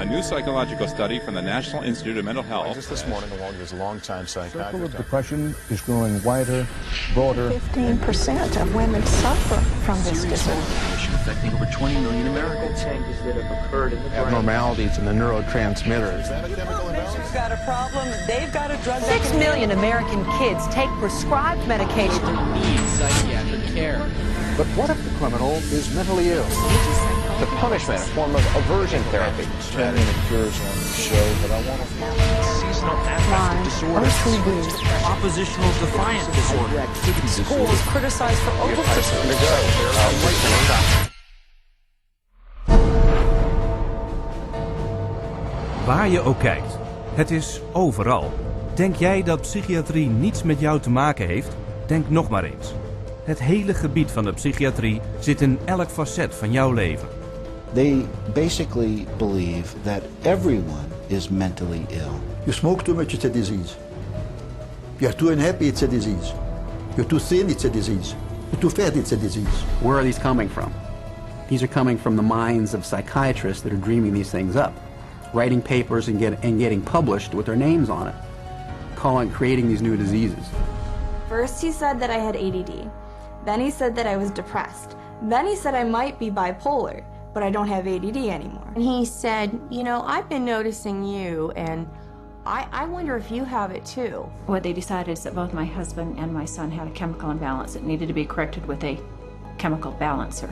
new psychological study from the National Institute of Mental Health. Just this morning, along with his longtime The circle psychiatrist. of depression is growing wider, broader. 15% of women suffer from this disorder. Affecting over 20 million Americans. Changes that have occurred in the brain. Abnormalities in the neurotransmitters. Is that a chemical imbalance? Patient's got a problem, they've got a drug. 6 million American kids take prescribed medication. Need psychiatric care. But what if the criminal is mentally ill? The punishment, a form of aversion therapy. 10 minute cures on the show, but I want to... Seasonal affective disorder. Oppositional defiant disorder. Activity disorder. Schools criticized for over-prescription. Waar je ook kijkt, het is overal. Denk jij dat psychiatrie niets met jou te maken heeft? Denk nog maar eens. Het hele gebied van de psychiatrie zit in elk facet van jouw leven. They basically believe that everyone is mentally ill. You smoke too much, it's a disease. You're too unhappy, it's a disease. You're too thin, it's a disease. You're too fat, it's a disease. Where are these coming from? These are coming from the minds of psychiatrists that are dreaming these things up, writing papers and getting published with their names on it, creating these new diseases. First he said that I had ADD. Then he said that I was depressed. Then he said I might be bipolar, but I don't have ADD anymore. And he said, you know, I've been noticing you, and I wonder if you have it too. What they decided is that both my husband and my son had a chemical imbalance that needed to be corrected with a chemical balancer.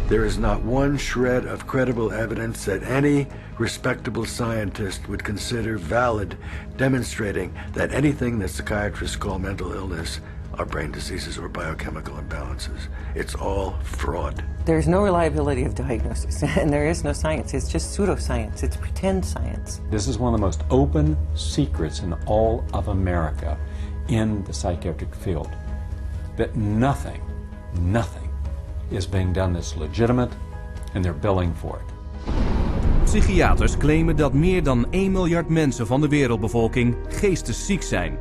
There is not one shred of credible evidence that any respectable scientist would consider valid, demonstrating that anything that psychiatrists call mental illness are brain diseases or biochemical imbalances. It's all fraud. There's no reliability of diagnosis, and there is no science. It's just pseudoscience. It's pretend science. This is one of the most open secrets in all of America in the psychiatric field. That nothing is being done that's legitimate, and they're billing for it. Psychiaters claimen dat meer dan 1 miljard mensen van de wereldbevolking geestesziek zijn.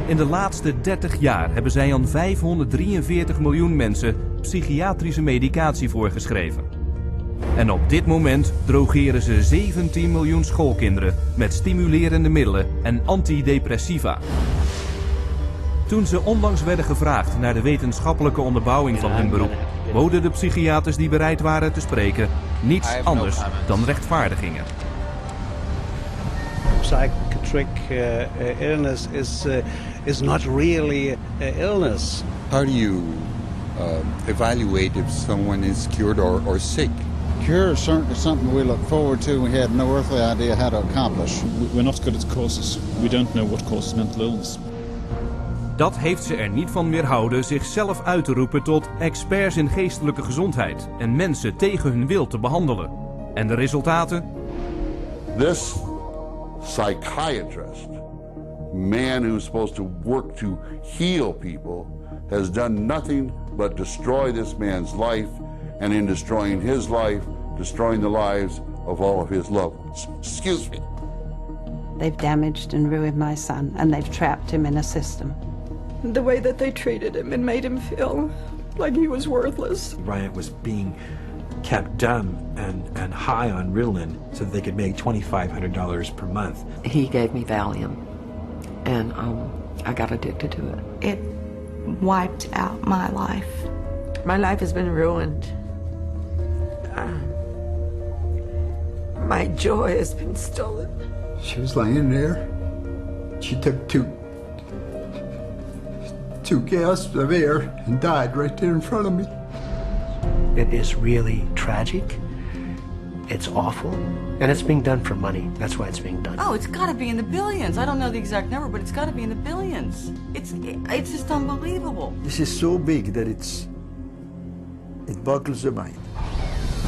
In de laatste 30 jaar hebben zij aan 543 miljoen mensen psychiatrische medicatie voorgeschreven. En op dit moment drogeren ze 17 miljoen schoolkinderen met stimulerende middelen en antidepressiva. Toen ze onlangs werden gevraagd naar de wetenschappelijke onderbouwing van hun beroep, boden de psychiaters die bereid waren te spreken niets anders dan rechtvaardigingen. Psychiatric illness is not really illness. How do you evaluate if someone is cured or sick? Cure is certainly something we look forward to. We had no earthly idea how to accomplish. We're not good at causes. We don't know what causes mental illness. Dat heeft ze er niet van weerhouden zichzelf uit te roepen tot experts in geestelijke gezondheid en mensen tegen hun wil te behandelen. En de resultaten? This psychiatrist, man who's supposed to work to heal people, has done nothing but destroy this man's life, and in destroying his life, destroying the lives of all of his loved ones. Excuse me. They've damaged and ruined my son, and they've trapped him in a system. The way that they treated him and made him feel like he was worthless. Ryan was being kept dumb and high on Ritalin so that they could make $2,500 per month. He gave me Valium, and I got addicted to it. It wiped out my life. My life has been ruined. My joy has been stolen. She was laying there. She took two gasps of air and died right there in front of me. It is really tragic. It's awful. And it's being done for money. That's why it's being done. Oh, it's got to be in the billions. I don't know the exact number, but it's got to be in the billions. It's just unbelievable. This is so big that it boggles the mind.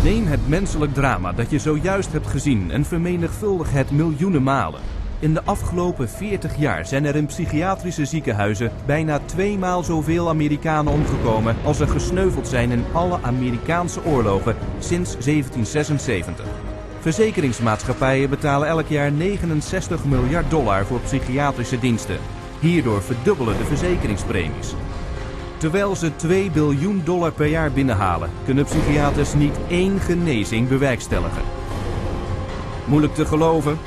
Neem het menselijk drama dat je zojuist hebt gezien en vermenigvuldig het miljoenen malen. In de afgelopen 40 jaar zijn er in psychiatrische ziekenhuizen bijna 2 maal zoveel Amerikanen omgekomen als er gesneuveld zijn in alle Amerikaanse oorlogen sinds 1776. Verzekeringsmaatschappijen betalen elk jaar $69 miljard voor psychiatrische diensten. Hierdoor verdubbelen de verzekeringspremies. Terwijl ze $2 biljoen per jaar binnenhalen, kunnen psychiaters niet één genezing bewerkstelligen. Moeilijk te geloven?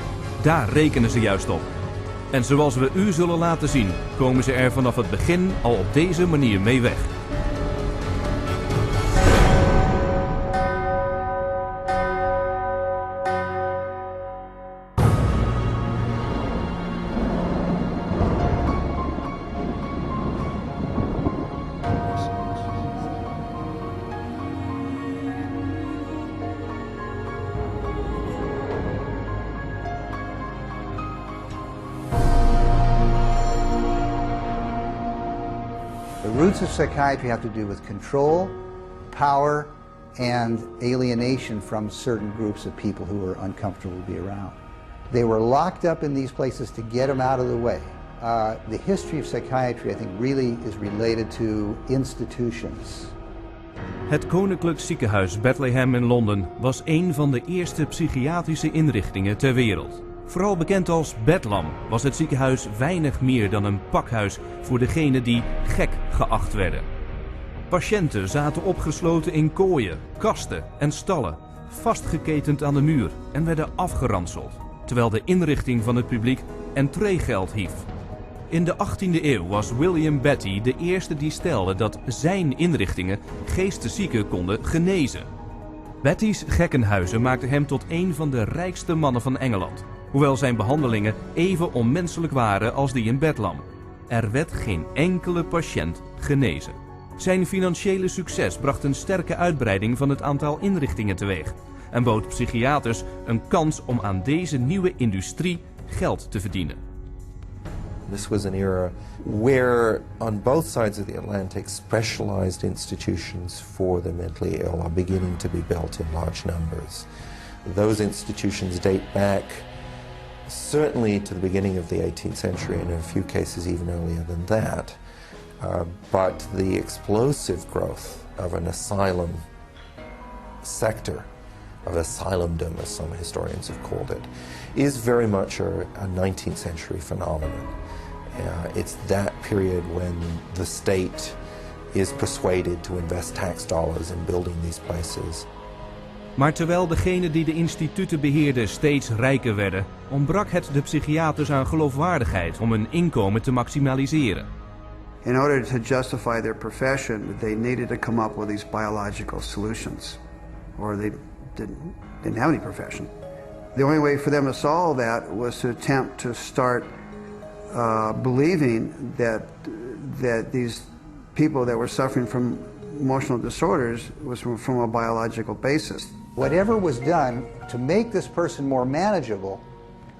Daar rekenen ze juist op. En zoals we u zullen laten zien, komen ze er vanaf het begin al op deze manier mee weg. The roots of psychiatry have to do with control, power, and alienation from certain groups of people who were uncomfortable to be around. They were locked up in these places to get them out of the way. The history of psychiatry, I think, really is related to institutions. Het Koninklijk Ziekenhuis Bethlehem in Londen was een van de eerste psychiatrische inrichtingen ter wereld. Vooral bekend als Bedlam was het ziekenhuis weinig meer dan een pakhuis voor degenen die gek geacht werden. Patiënten zaten opgesloten in kooien, kasten en stallen, vastgeketend aan de muur en werden afgeranseld, terwijl de inrichting van het publiek entreegeld hief. In de 18e eeuw was William Betty de eerste die stelde dat zijn inrichtingen geesteszieken konden genezen. Betty's gekkenhuizen maakten hem tot een van de rijkste mannen van Engeland, hoewel zijn behandelingen even onmenselijk waren als die in Bedlam. Er werd geen enkele patiënt genezen. Zijn financiële succes bracht een sterke uitbreiding van het aantal inrichtingen teweeg en bood psychiaters een kans om aan deze nieuwe industrie geld te verdienen. This was an era where on both sides of the Atlantic specialized institutions for the mentally ill are beginning to be built in large numbers. Those institutions date back certainly to the beginning of the 18th century, and in a few cases even earlier than that. But the explosive growth of an asylum sector, of asylumdom as some historians have called it, is very much a 19th century phenomenon. It's that period when the state is persuaded to invest tax dollars in building these places. Maar terwijl degenen die de instituten beheerden steeds rijker werden, ontbrak het de psychiaters aan geloofwaardigheid om hun inkomen te maximaliseren. In order to justify their profession, they needed to come up with these biological solutions, or they didn't have any profession. The only way for them to solve that was to attempt to start believing that these people that were suffering from emotional disorders was from a biological basis. Whatever was done to make this person more manageable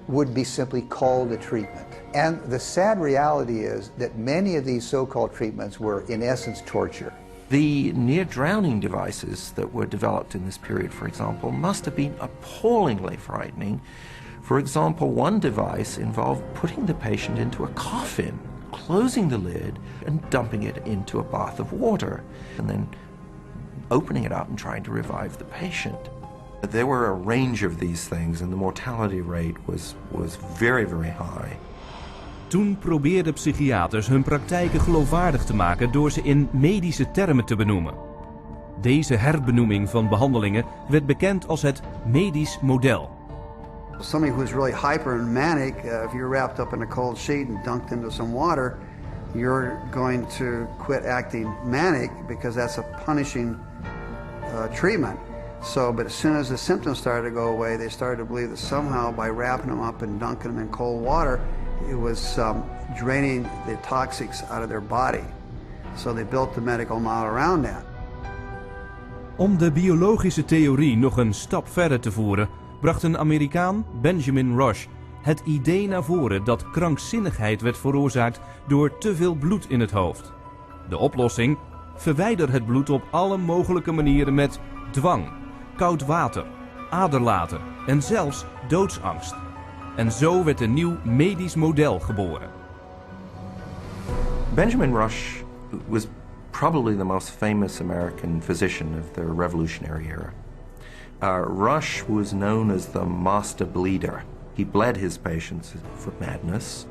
would be simply called a treatment. And the sad reality is that many of these so-called treatments were in essence torture. The near-drowning devices that were developed in this period, for example, must have been appallingly frightening. For example, one device involved putting the patient into a coffin, closing the lid and dumping it into a bath of water, and then opening it up and trying to revive the patient. There were a range of these things and the mortality rate was very, very high. Toen probeerden psychiaters hun praktijken geloofwaardig te maken door ze in medische termen te benoemen. Deze herbenoeming van behandelingen werd bekend als het medisch model. Somebody who's really hyper and manic, if you're wrapped up in a cold sheet and dunked into some water, you're going to quit acting manic because that's a punishing treatment. So, but as soon as the symptoms started to go away, they started to believe that somehow by wrapping them up and dunking them in cold water, it was draining the toxics out of their body. So they built the medical model around that. Om de biologische theorie nog een stap verder te voeren, bracht een Amerikaan, Benjamin Rush, het idee naar voren dat krankzinnigheid werd veroorzaakt door te veel bloed in het hoofd. De oplossing? Verwijder het bloed op alle mogelijke manieren met dwang, koud water, aderlaten en zelfs doodsangst. En zo werd een nieuw medisch model geboren. Benjamin Rush was probably the most famous American physician of the Revolutionary era. Rush was known as the master bleeder. He bled his patients for madness.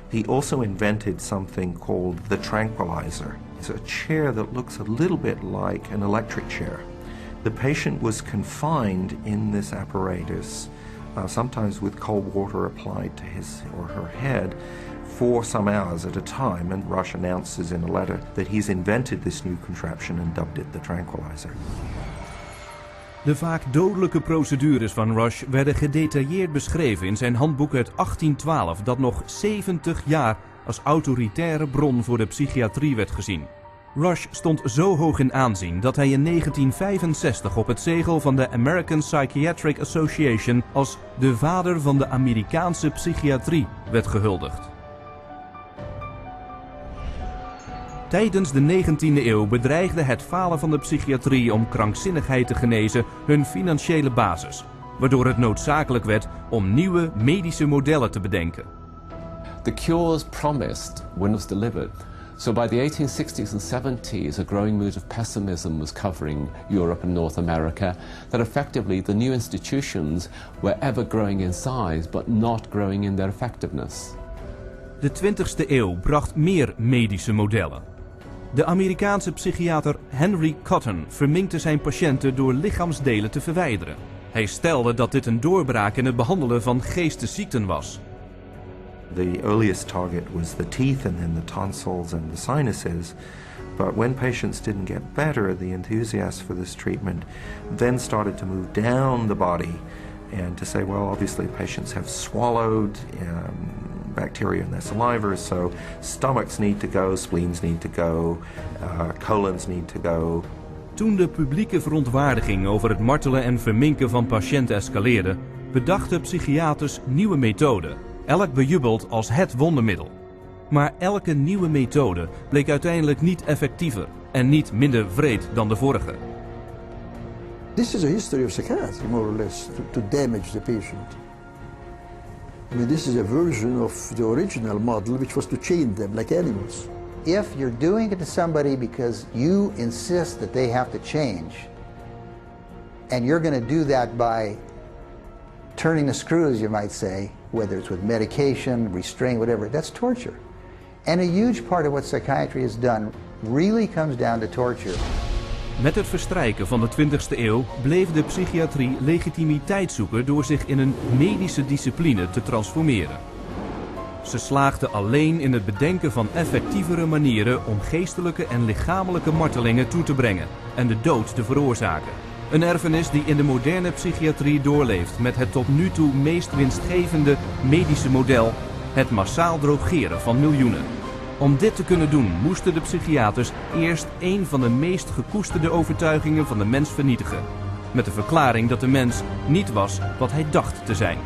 He also invented something called the tranquilizer. It's a chair that looks a little bit like an electric chair. The patient was confined in this apparatus sometimes with cold water applied to his or her head for some hours at a time, and Rush announces in a letter that he's invented this new contraption and dubbed it the tranquilizer. De vaak dodelijke procedures van Rush werden gedetailleerd beschreven in zijn handboek uit 1812, dat nog 70 jaar als autoritaire bron voor de psychiatrie werd gezien. Rush stond zo hoog in aanzien dat hij in 1965 op het zegel van de American Psychiatric Association als de vader van de Amerikaanse psychiatrie werd gehuldigd. Tijdens de 19e eeuw bedreigde het falen van de psychiatrie om krankzinnigheid te genezen hun financiële basis, waardoor het noodzakelijk werd om nieuwe medische modellen te bedenken. The cures promised when it was delivered. So by the 1860s and 70s, a growing mood of pessimism was covering Europe and North America, that effectively the new institutions were ever growing in size, but not growing in their effectiveness. De 20e eeuw bracht meer medische modellen. De Amerikaanse psychiater Henry Cotton verminkte zijn patiënten door lichaamsdelen te verwijderen. Hij stelde dat dit een doorbraak in het behandelen van geestesziekten was. The earliest target was the teeth and then the tonsils and the sinuses. But when patients didn't get better, the enthusiasts for this treatment then started to move down the body and to say, well, obviously patients have swallowed bacteria in their saliva, so stomachs need to go, spleens need to go, colons need to go. Toen de publieke verontwaardiging over het martelen en verminken van patiënten escaleerde, bedachten psychiaters nieuwe methoden, elk bejubeld als het wondermiddel. Maar elke nieuwe methode bleek uiteindelijk niet effectiever en niet minder wreed dan de vorige. This is a history of psychiatry, more or less, to damage the patient. I mean, this is a version of the original model, which was to chain them like animals. If you're doing it to somebody because you insist that they have to change, and you're going to do that by turning the screws, you might say, whether it's with medication, restraint, whatever, that's torture. And a huge part of what psychiatry has done really comes down to torture. Met het verstrijken van de 20e eeuw bleef de psychiatrie legitimiteit zoeken door zich in een medische discipline te transformeren. Ze slaagden alleen in het bedenken van effectievere manieren om geestelijke en lichamelijke martelingen toe te brengen en de dood te veroorzaken. Een erfenis die in de moderne psychiatrie doorleeft met het tot nu toe meest winstgevende medische model, het massaal drogeren van miljoenen. Om dit te kunnen doen moesten de psychiaters eerst een van de meest gekoesterde overtuigingen van de mens vernietigen. Met de verklaring dat de mens niet was wat hij dacht te zijn.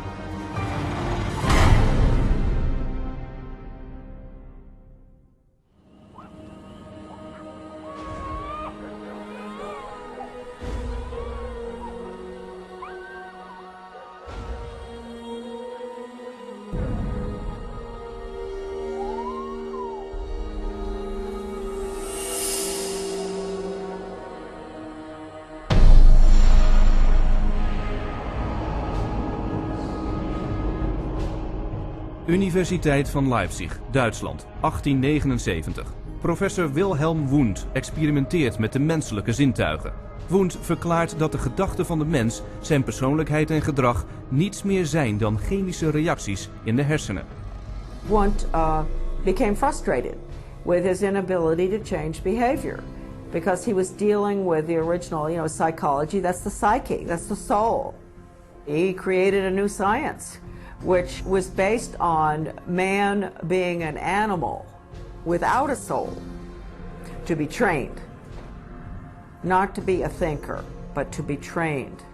Universiteit van Leipzig, Duitsland, 1879. Professor Wilhelm Wundt experimenteert met de menselijke zintuigen. Wundt verklaart dat de gedachten van de mens, zijn persoonlijkheid en gedrag niets meer zijn dan chemische reacties in de hersenen. Wundt became frustrated with his inability to change behavior because he was dealing with the original, psychology. That's the psyche, that's the soul. He created a new science, which was based on man being an animal without a soul, to be trained. Not to be a thinker, but to be trained.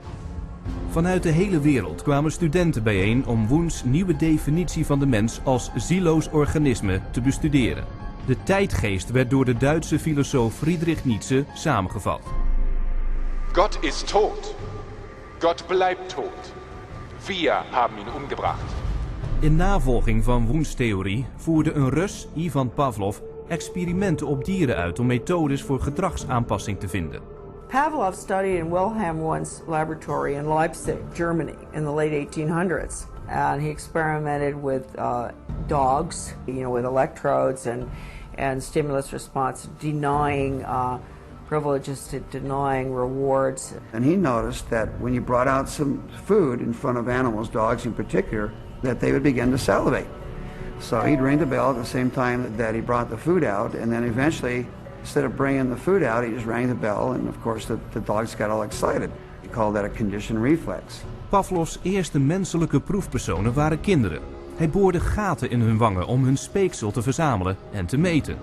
Vanuit de hele wereld kwamen studenten bijeen om Wundts nieuwe definitie van de mens als zieloos organisme te bestuderen. De tijdgeest werd door de Duitse filosoof Friedrich Nietzsche samengevat. Gott ist tot. Gott bleibt tot. Wir haben ihn umgebracht. In navolging van Wundts theorie voerde een Rus, Ivan Pavlov, experimenten op dieren uit om methodes voor gedragsaanpassing te vinden. Pavlov studied in Wilhelm Wundt's laboratory in Leipzig, Germany, in the late 1800s. And he experimented with dogs, with electrodes and stimulus response, denying privileges to denying rewards. And he noticed that when you brought out some food in front of animals, dogs in particular, that they would begin to salivate. So he'd ring the bell at the same time that he brought the food out, and then eventually, instead of bringing the food out, he just rang the bell, and of course the dogs got all excited. He called that a conditioned reflex. Pavlovs eerste menselijke proefpersonen waren kinderen. Hij boorde gaten in hun wangen om hun speeksel te verzamelen en te meten.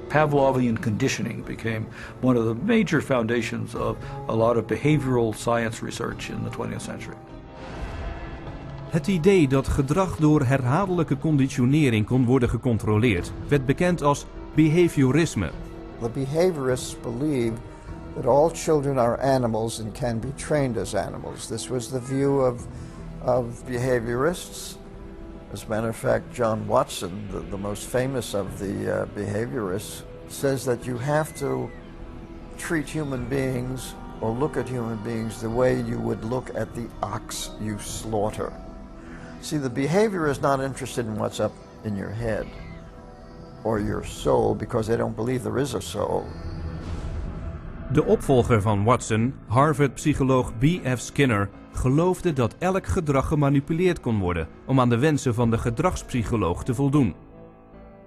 Pavlovian conditioning became one of the major foundations of a lot of behavioral science research in the 20th century. Het idee dat gedrag door herhaaldelijke conditionering kon worden gecontroleerd werd bekend als behaviorisme. The behaviorists believe that all children are animals and can be trained as animals. This was the view of behaviorists. As a matter of fact, John Watson, the most famous of the behaviorists, says that you have to treat human beings or look at human beings the way you would look at the ox you slaughter. See, the behavior is not interested in what's up in your head or your soul because they don't believe there is a soul. De opvolger van Watson, Harvard-psycholoog B.F. Skinner, geloofde dat elk gedrag gemanipuleerd kon worden om aan de wensen van de gedragspsycholoog te voldoen.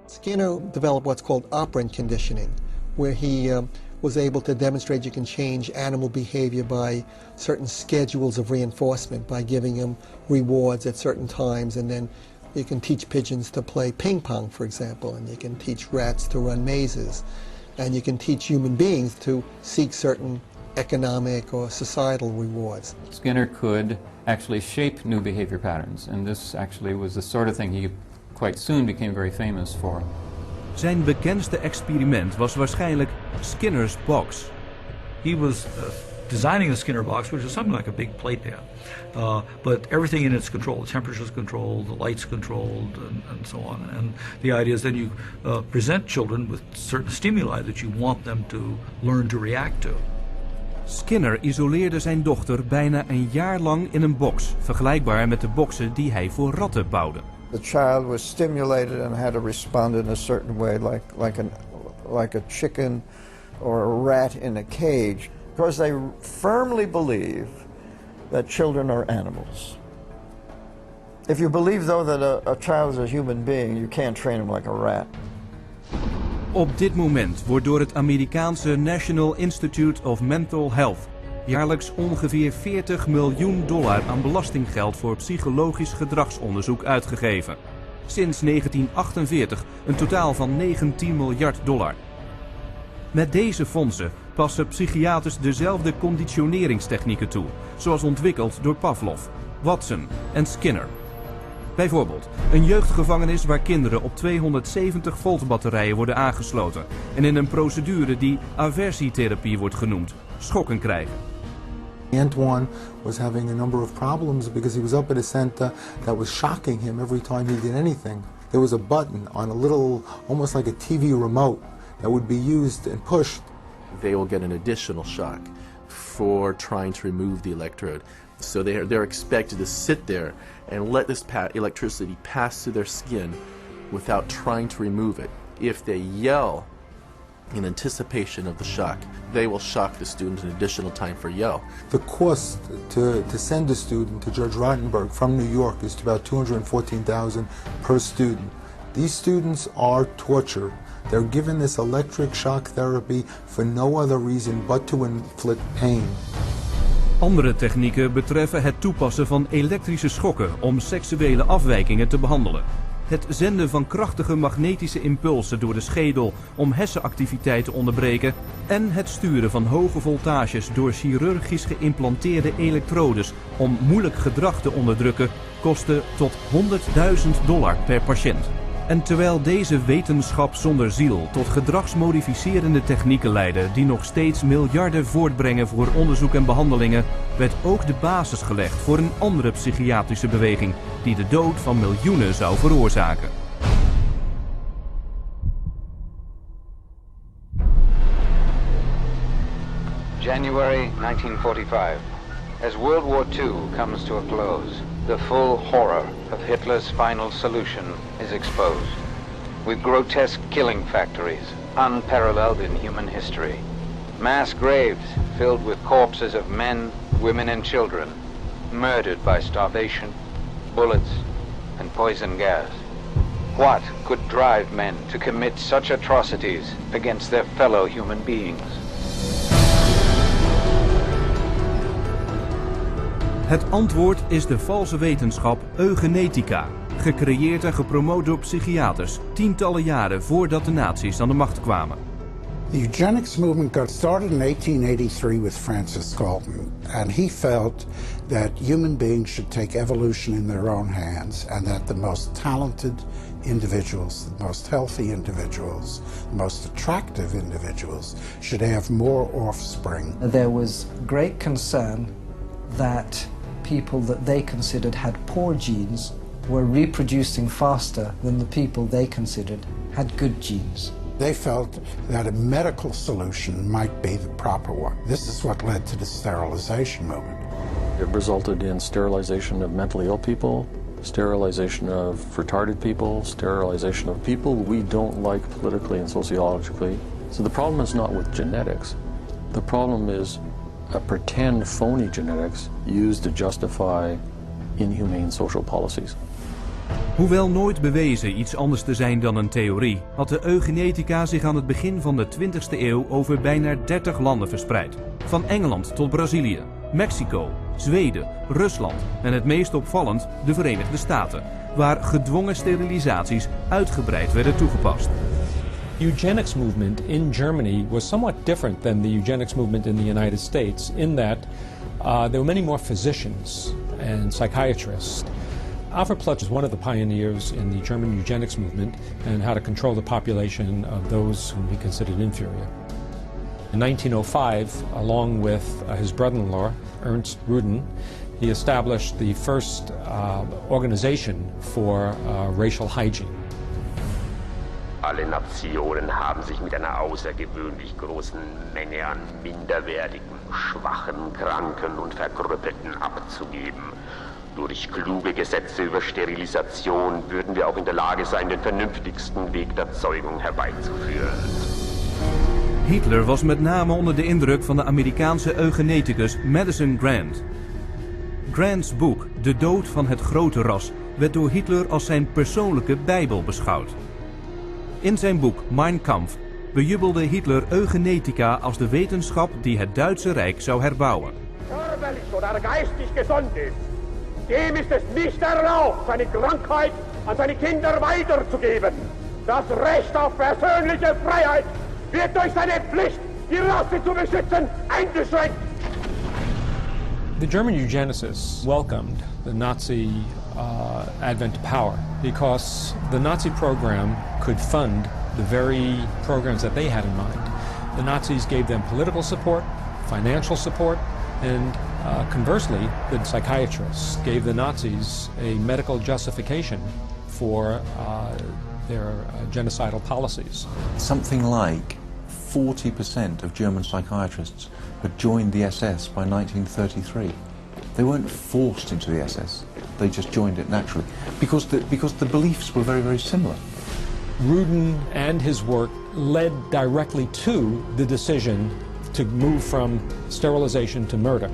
Skinner developed what's called operant conditioning, where he was able to demonstrate you can change animal behavior by certain schedules of reinforcement, by giving them rewards at certain times, and then you can teach pigeons to play ping pong, for example, and you can teach rats to run mazes, and you can teach human beings to seek certain economic or societal rewards. Skinner could actually shape new behavior patterns, and this actually was the sort of thing he quite soon became very famous for. Zijn bekendste experiment was waarschijnlijk Skinner's box. He was designing the Skinner box, which is something like a big playpen, but everything in it's controlled. The temperature's controlled, the light's controlled, and so on. And the idea is then you present children with certain stimuli that you want them to learn to react to. Skinner isoleerde zijn dochter bijna een jaar lang in een box, vergelijkbaar met de boxen die hij voor ratten bouwde. The child was stimulated and had to respond in a certain way, like a chicken or a rat in a cage, because they firmly believe that children are animals. If you believe, though, that a child is a human being, you can't train him like a rat. Op dit moment wordt door het Amerikaanse National Institute of Mental Health jaarlijks ongeveer $40 miljoen aan belastinggeld voor psychologisch gedragsonderzoek uitgegeven. Sinds 1948 een totaal van $19 miljard. Met deze fondsen passen psychiaters dezelfde conditioneringstechnieken toe, zoals ontwikkeld door Pavlov, Watson en Skinner. Bijvoorbeeld een jeugdgevangenis waar kinderen op 270 volt batterijen worden aangesloten en in een procedure die aversietherapie wordt genoemd, schokken krijgen. Antoine was having a number of problems because he was up at a center that was shocking him every time he did anything. There was a button on a little, almost like a TV remote, that would be used and pushed. They will get an additional shock for trying to remove the electrode. So they're expected to sit there and let this electricity pass through their skin without trying to remove it. If they yell in anticipation of the shock, they will shock the student an additional time for yell. The cost to send a student to Judge Rottenberg from New York is about $214,000 per student. These students are tortured. They're given this electric shock therapy for no other reason but to inflict pain. Andere technieken betreffen het toepassen van elektrische schokken om seksuele afwijkingen te behandelen. Het zenden van krachtige magnetische impulsen door de schedel om hersenactiviteit te onderbreken en het sturen van hoge voltages door chirurgisch geïmplanteerde elektrodes om moeilijk gedrag te onderdrukken kosten tot $100.000 per patiënt. En terwijl deze wetenschap zonder ziel tot gedragsmodificerende technieken leiden die nog steeds miljarden voortbrengen voor onderzoek en behandelingen, werd ook de basis gelegd voor een andere psychiatrische beweging die de dood van miljoenen zou veroorzaken. January 1945. As World War II comes to a close, the full horror of Hitler's final solution is exposed, with grotesque killing factories unparalleled in human history. Mass graves filled with corpses of men, women and children, murdered by starvation, bullets and poison gas. What could drive men to commit such atrocities against their fellow human beings? Het antwoord is de valse wetenschap eugenetica, gecreëerd en gepromoot door psychiaters tientallen jaren voordat de nazi's aan de macht kwamen. The eugenics movement got started in 1883 with Francis Galton, and he felt that human beings should take evolution in their own hands, and that the most talented individuals, the most healthy individuals, the most attractive individuals should have more offspring. There was great concern that people that they considered had poor genes were reproducing faster than the people they considered had good genes. They felt that a medical solution might be the proper one. This is what led to the sterilization movement. It resulted in sterilization of mentally ill people, sterilization of retarded people, sterilization of people we don't like politically and sociologically. So the problem is not with genetics. The problem is a pretend phony genetics used to justify inhumane social policies. Hoewel nooit bewezen iets anders te zijn dan een theorie, had de eugenetica zich aan het begin van de 20e eeuw over bijna 30 landen verspreid. Van Engeland tot Brazilië, Mexico, Zweden, Rusland en het meest opvallend de Verenigde Staten, waar gedwongen sterilisaties uitgebreid werden toegepast. Eugenics movement in Germany was somewhat different than the eugenics movement in the United States in that there were many more physicians and psychiatrists. Alfred Plutz was one of the pioneers in the German eugenics movement and how to control the population of those whom he considered inferior. In 1905, along with his brother-in-law, Ernst Ruden, he established the first organization for racial hygiene. Alle Nationen haben sich mit einer außergewöhnlich großen Menge an minderwertigen, schwachen, kranken und Verkrüppelten abzugeben. Durch kluge Gesetze über Sterilisation würden wir auch in der Lage sein, den vernünftigsten Weg der Zeugung herbeizuführen. Hitler was met name onder de indruk van de Amerikaanse eugeneticus Madison Grant. Grants boek De dood van het grote ras werd door Hitler als zijn persoonlijke bijbel beschouwd. In zijn boek Mein Kampf bejubelde Hitler eugenetica als de wetenschap die het Duitse Rijk zou herbouwen. Körperlich oder geistig gesund ist, dem ist es nicht erlaubt, seine Krankheit an seine Kinder weiterzugeben. Das Recht auf persönliche Freiheit wird durch seine Pflicht, die Rasse zu beschützen, eingeschränkt. The German eugenicists welcomed the Nazi advent to power because the Nazi program could fund the very programs that they had in mind. The Nazis gave them political support, financial support, and conversely, the psychiatrists gave the Nazis a medical justification for their genocidal policies. Something like 40% of German psychiatrists had joined the SS by 1933. They weren't forced into the SS, they just joined it naturally, because the beliefs were very, very similar. Ruden and his work led directly to the decision to move from sterilization to murder.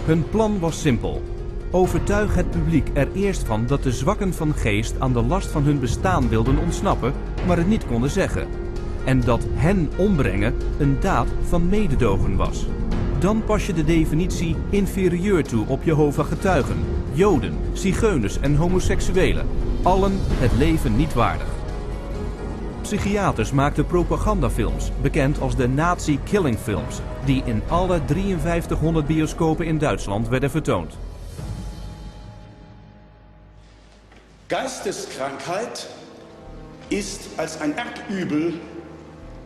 Hun plan was simpel. Overtuig het publiek er eerst van dat de zwakken van geest aan de last van hun bestaan wilden ontsnappen, maar het niet konden zeggen. En dat hen ombrengen een daad van mededogen was. Dan pas je de definitie inferieur toe op Jehovah getuigen, Joden, zigeuners en homoseksuelen. Allen het leven niet waardig. Psychiaters maakten propagandafilms, bekend als de Nazi-killingfilms, die in alle 5300 bioscopen in Duitsland werden vertoond. Geisteskrankheit ist als ein Erdübel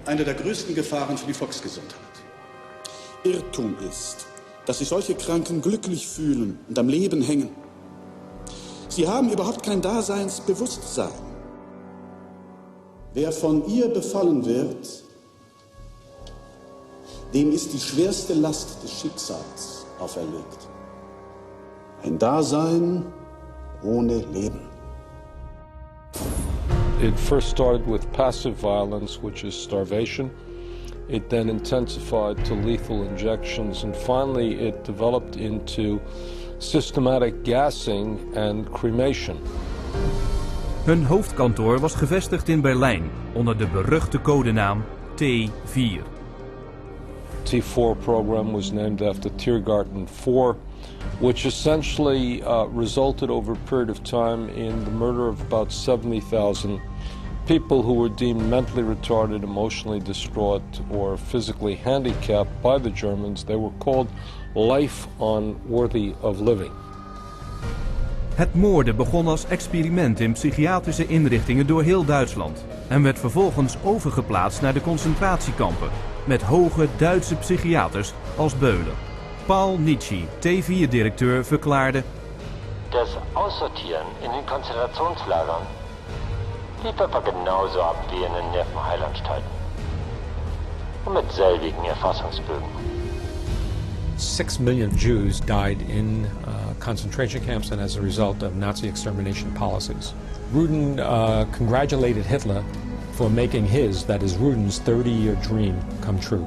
eine der größten Gefahren für die Volksgesundheit. Irrtum ist, dass sich solche Kranken glücklich fühlen und am Leben hängen. Sie haben überhaupt kein Daseinsbewusstsein. Wer von ihr befallen wird, dem ist die schwerste Last des Schicksals auferlegt. Ein Dasein ohne Leben. It first started with passive violence, which is starvation, It then intensified to lethal injections, and finally it developed into systematic gassing and cremation. Hun hoofdkantoor was gevestigd in Berlijn onder de beruchte codenaam T4. T4 program was named after Tiergarten 4, which essentially resulted over a period of time in the murder of about 70,000 people who were deemed mentally retarded, emotionally distraught, or physically handicapped by the Germans. They were called life unworthy of living. Het moorden begon als experiment in psychiatrische inrichtingen door heel Duitsland en werd vervolgens overgeplaatst naar de concentratiekampen met hoge Duitse psychiaters als beulen. Paul Nietzsche, T4-directeur, verklaarde: Das Aussortieren in den Konzentrationslagern lief etwa genauso ab wie in den Nervenheilanstalten. Und mit selbigen Erfassungsbögen. 6 million Jews died in concentration camps and as a result of Nazi extermination policies. Rudin congratulated Hitler for making his, that is Rudin's 30-year dream, come true.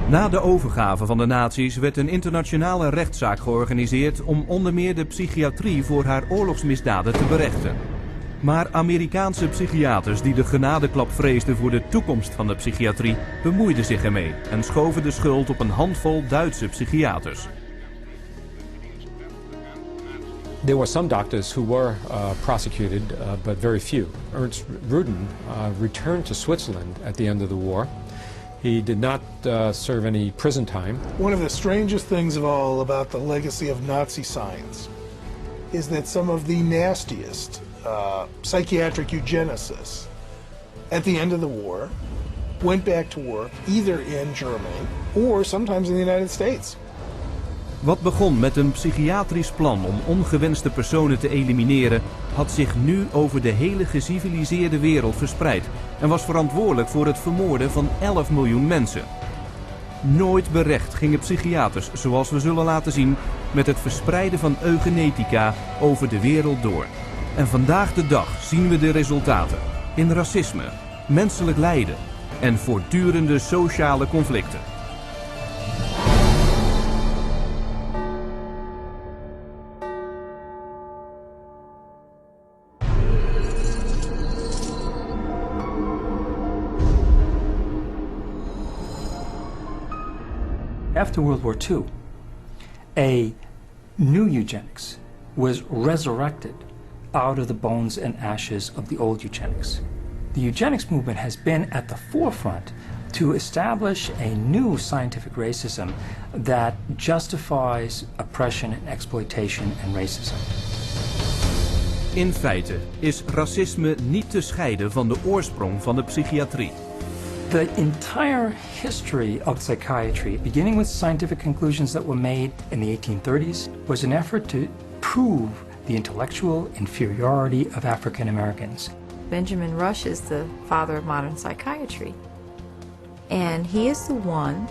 Na de overgave van de nazi's werd een internationale rechtszaak georganiseerd om onder meer de psychiatrie voor haar oorlogsmisdaden te berechten. Maar Amerikaanse psychiaters die de genadeklap vreesden voor de toekomst van de psychiatrie bemoeiden zich ermee en schoven de schuld op een handvol Duitse psychiaters. There were some doctors who were prosecuted, but very few. Ernst Rudin returned to Switzerland at the end of the war. He did not serve any prison time. One of the strangest things of all about the legacy of Nazi science is that some of the nastiest psychiatric eugenicists at the end of the war went back to work either in Germany or sometimes in the United States. Wat begon met een psychiatrisch plan om ongewenste personen te elimineren, had zich nu over de hele geciviliseerde wereld verspreid en was verantwoordelijk voor het vermoorden van 11 miljoen mensen. Nooit berecht gingen psychiaters, zoals we zullen laten zien, met het verspreiden van eugenetica over de wereld door. En vandaag de dag zien we de resultaten in racisme, menselijk lijden en voortdurende sociale conflicten. After World War II, a new eugenics was resurrected out of the bones and ashes of the old eugenics. The eugenics movement has been at the forefront to establish a new scientific racism that justifies oppression and exploitation and racism. In feite is racisme niet te scheiden van de oorsprong van de psychiatrie. The entire history of psychiatry, beginning with scientific conclusions that were made in the 1830s, was an effort to prove the intellectual inferiority of African Americans. Benjamin Rush is the father of modern psychiatry. And he is the one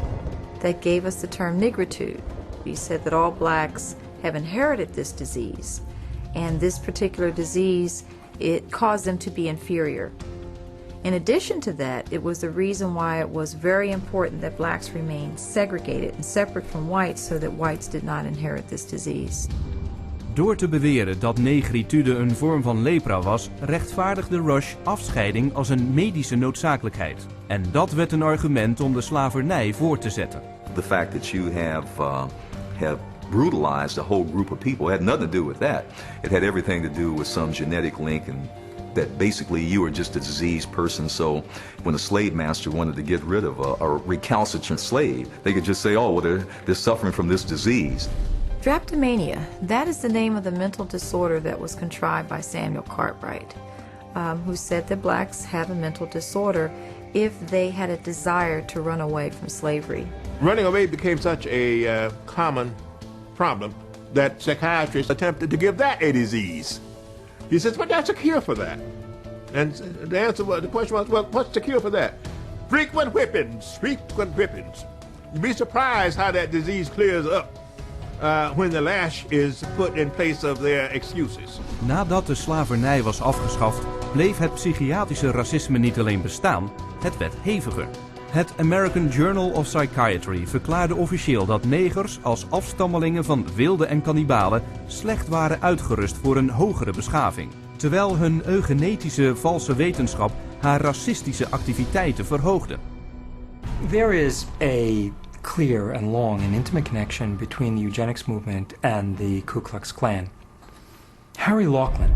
that gave us the term nigritude. He said that all blacks have inherited this disease. And this particular disease, it caused them to be inferior. In addition to that, it was the reason why it was very important that blacks remain segregated and separate from whites so that whites did not inherit this disease. Door te beweren dat negritude een vorm van lepra was, rechtvaardigde Rush afscheiding als een medische noodzakelijkheid. En dat werd een argument om de slavernij voor te zetten. The fact that you have brutalized a whole group of people had nothing to do with that. It had everything to do with some genetic link and that basically you were just a diseased person, so when a slave master wanted to get rid of a recalcitrant slave, they could just say, oh, well, they're suffering from this disease. Drapetomania, that is the name of the mental disorder that was contrived by Samuel Cartwright, who said that blacks have a mental disorder if they had a desire to run away from slavery. Running away became such a common problem that psychiatrists attempted to give that a disease. He says, but that's a cure for that. And the question was, well, what's the cure for that? Frequent whippings, frequent whippings. You'd be surprised how that disease clears up when the lash is put in place of their excuses. Nadat de slavernij was afgeschaft, bleef het psychiatrische racisme niet alleen bestaan, het werd heviger. Het American Journal of Psychiatry verklaarde officieel dat negers als afstammelingen van wilden en kannibalen slecht waren uitgerust voor een hogere beschaving, terwijl hun eugenetische valse wetenschap haar racistische activiteiten verhoogde. There is a clear and long and intimate connection between the eugenics movement and the Ku Klux Klan. Harry Laughlin,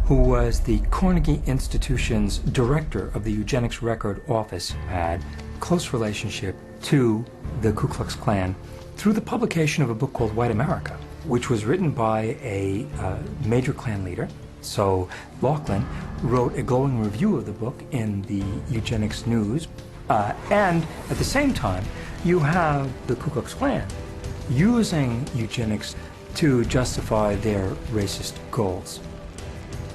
who was the Carnegie Institution's director of the Eugenics Record Office, had a close relationship to the Ku Klux Klan through the publication of a book called White America, which was written by a major Klan leader. So Laughlin wrote a glowing review of the book in the Eugenics News. And at the same time, you have the Ku Klux Klan using eugenics to justify their racist goals.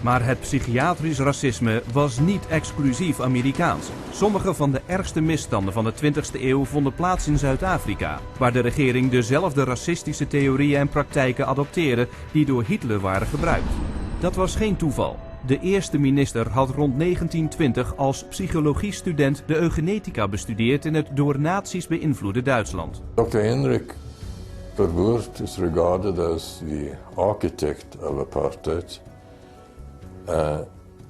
Maar het psychiatrisch racisme was niet exclusief Amerikaans. Sommige van de ergste misstanden van de 20e eeuw vonden plaats in Zuid-Afrika, waar de regering dezelfde racistische theorieën en praktijken adopteerde die door Hitler waren gebruikt. Dat was geen toeval. De eerste minister had rond 1920 als psychologiestudent de eugenetica bestudeerd in het door nazi's beïnvloede Duitsland. Dr. Hendrik Verwoerd is regarded as the architect of apartheid.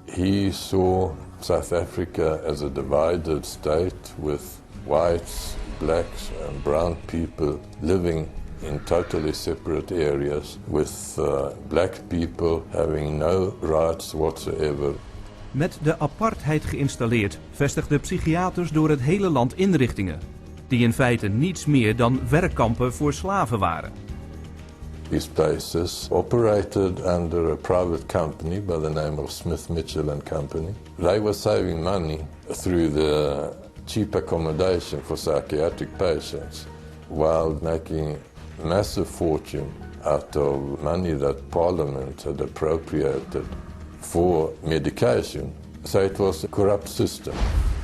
He saw South Africa as a divided state with whites, blacks and brown people living in totally separate areas, with black people having no rights whatsoever. Met de apartheid geïnstalleerd vestigden psychiaters door het hele land inrichtingen, die in feite niets meer dan werkkampen voor slaven waren. These places operated under a private company by the name of Smith, Mitchell and Company. They were saving money through the cheap accommodation for psychiatric patients, while making massive fortune out of money that Parliament had appropriated for medication. So it was a corrupt system.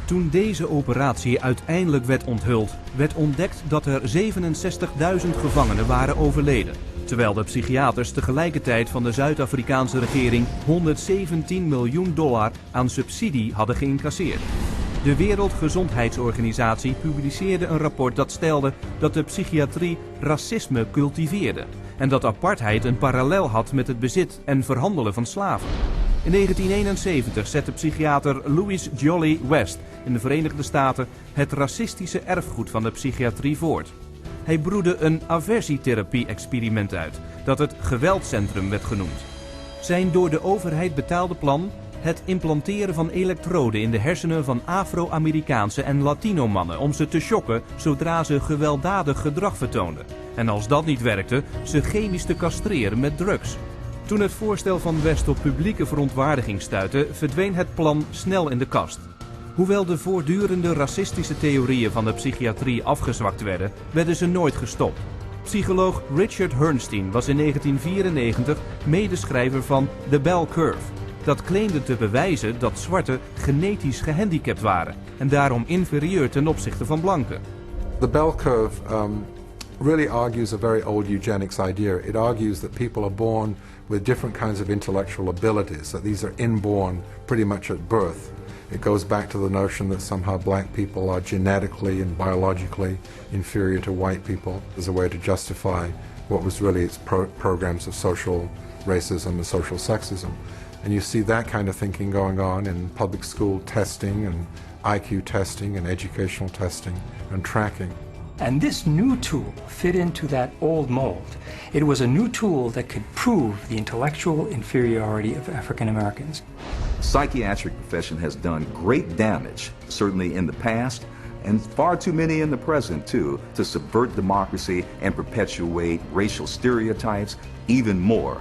Toen deze operatie uiteindelijk werd onthuld, werd ontdekt dat er 67.000 gevangenen waren overleden, terwijl de psychiaters tegelijkertijd van de Zuid-Afrikaanse regering $117 miljoen aan subsidie hadden geïncasseerd. De Wereldgezondheidsorganisatie publiceerde een rapport dat stelde dat de psychiatrie racisme cultiveerde en dat apartheid een parallel had met het bezit en verhandelen van slaven. In 1971 zette psychiater Louis Jolly West in de Verenigde Staten het racistische erfgoed van de psychiatrie voort. Hij broedde een aversietherapie-experiment uit, dat het geweldcentrum werd genoemd. Zijn door de overheid betaalde plan het implanteren van elektroden in de hersenen van Afro-Amerikaanse en Latino-mannen om ze te shocken zodra ze gewelddadig gedrag vertoonden. En als dat niet werkte, ze chemisch te castreren met drugs. Toen het voorstel van West op publieke verontwaardiging stuitte, verdween het plan snel in de kast. Hoewel de voortdurende racistische theorieën van de psychiatrie afgezwakt werden, werden ze nooit gestopt. Psycholoog Richard Herrnstein was in 1994 medeschrijver van The Bell Curve. Dat claimde te bewijzen dat zwarten genetisch gehandicapt waren en daarom inferieur ten opzichte van blanken. The Bell Curve really argues a very old eugenics idea. It argues that people are born with different kinds of intellectual abilities, that these are inborn pretty much at birth. It goes back to the notion that somehow black people are genetically and biologically inferior to white people as a way to justify what was really its programs of social racism and social sexism. And you see that kind of thinking going on in public school testing and IQ testing and educational testing and tracking. And this new tool fit into that old mold. It was a new tool that could prove the intellectual inferiority of African Americans. The psychiatric profession has done great damage, certainly in the past, and far too many in the present too, to subvert democracy and perpetuate racial stereotypes, even more.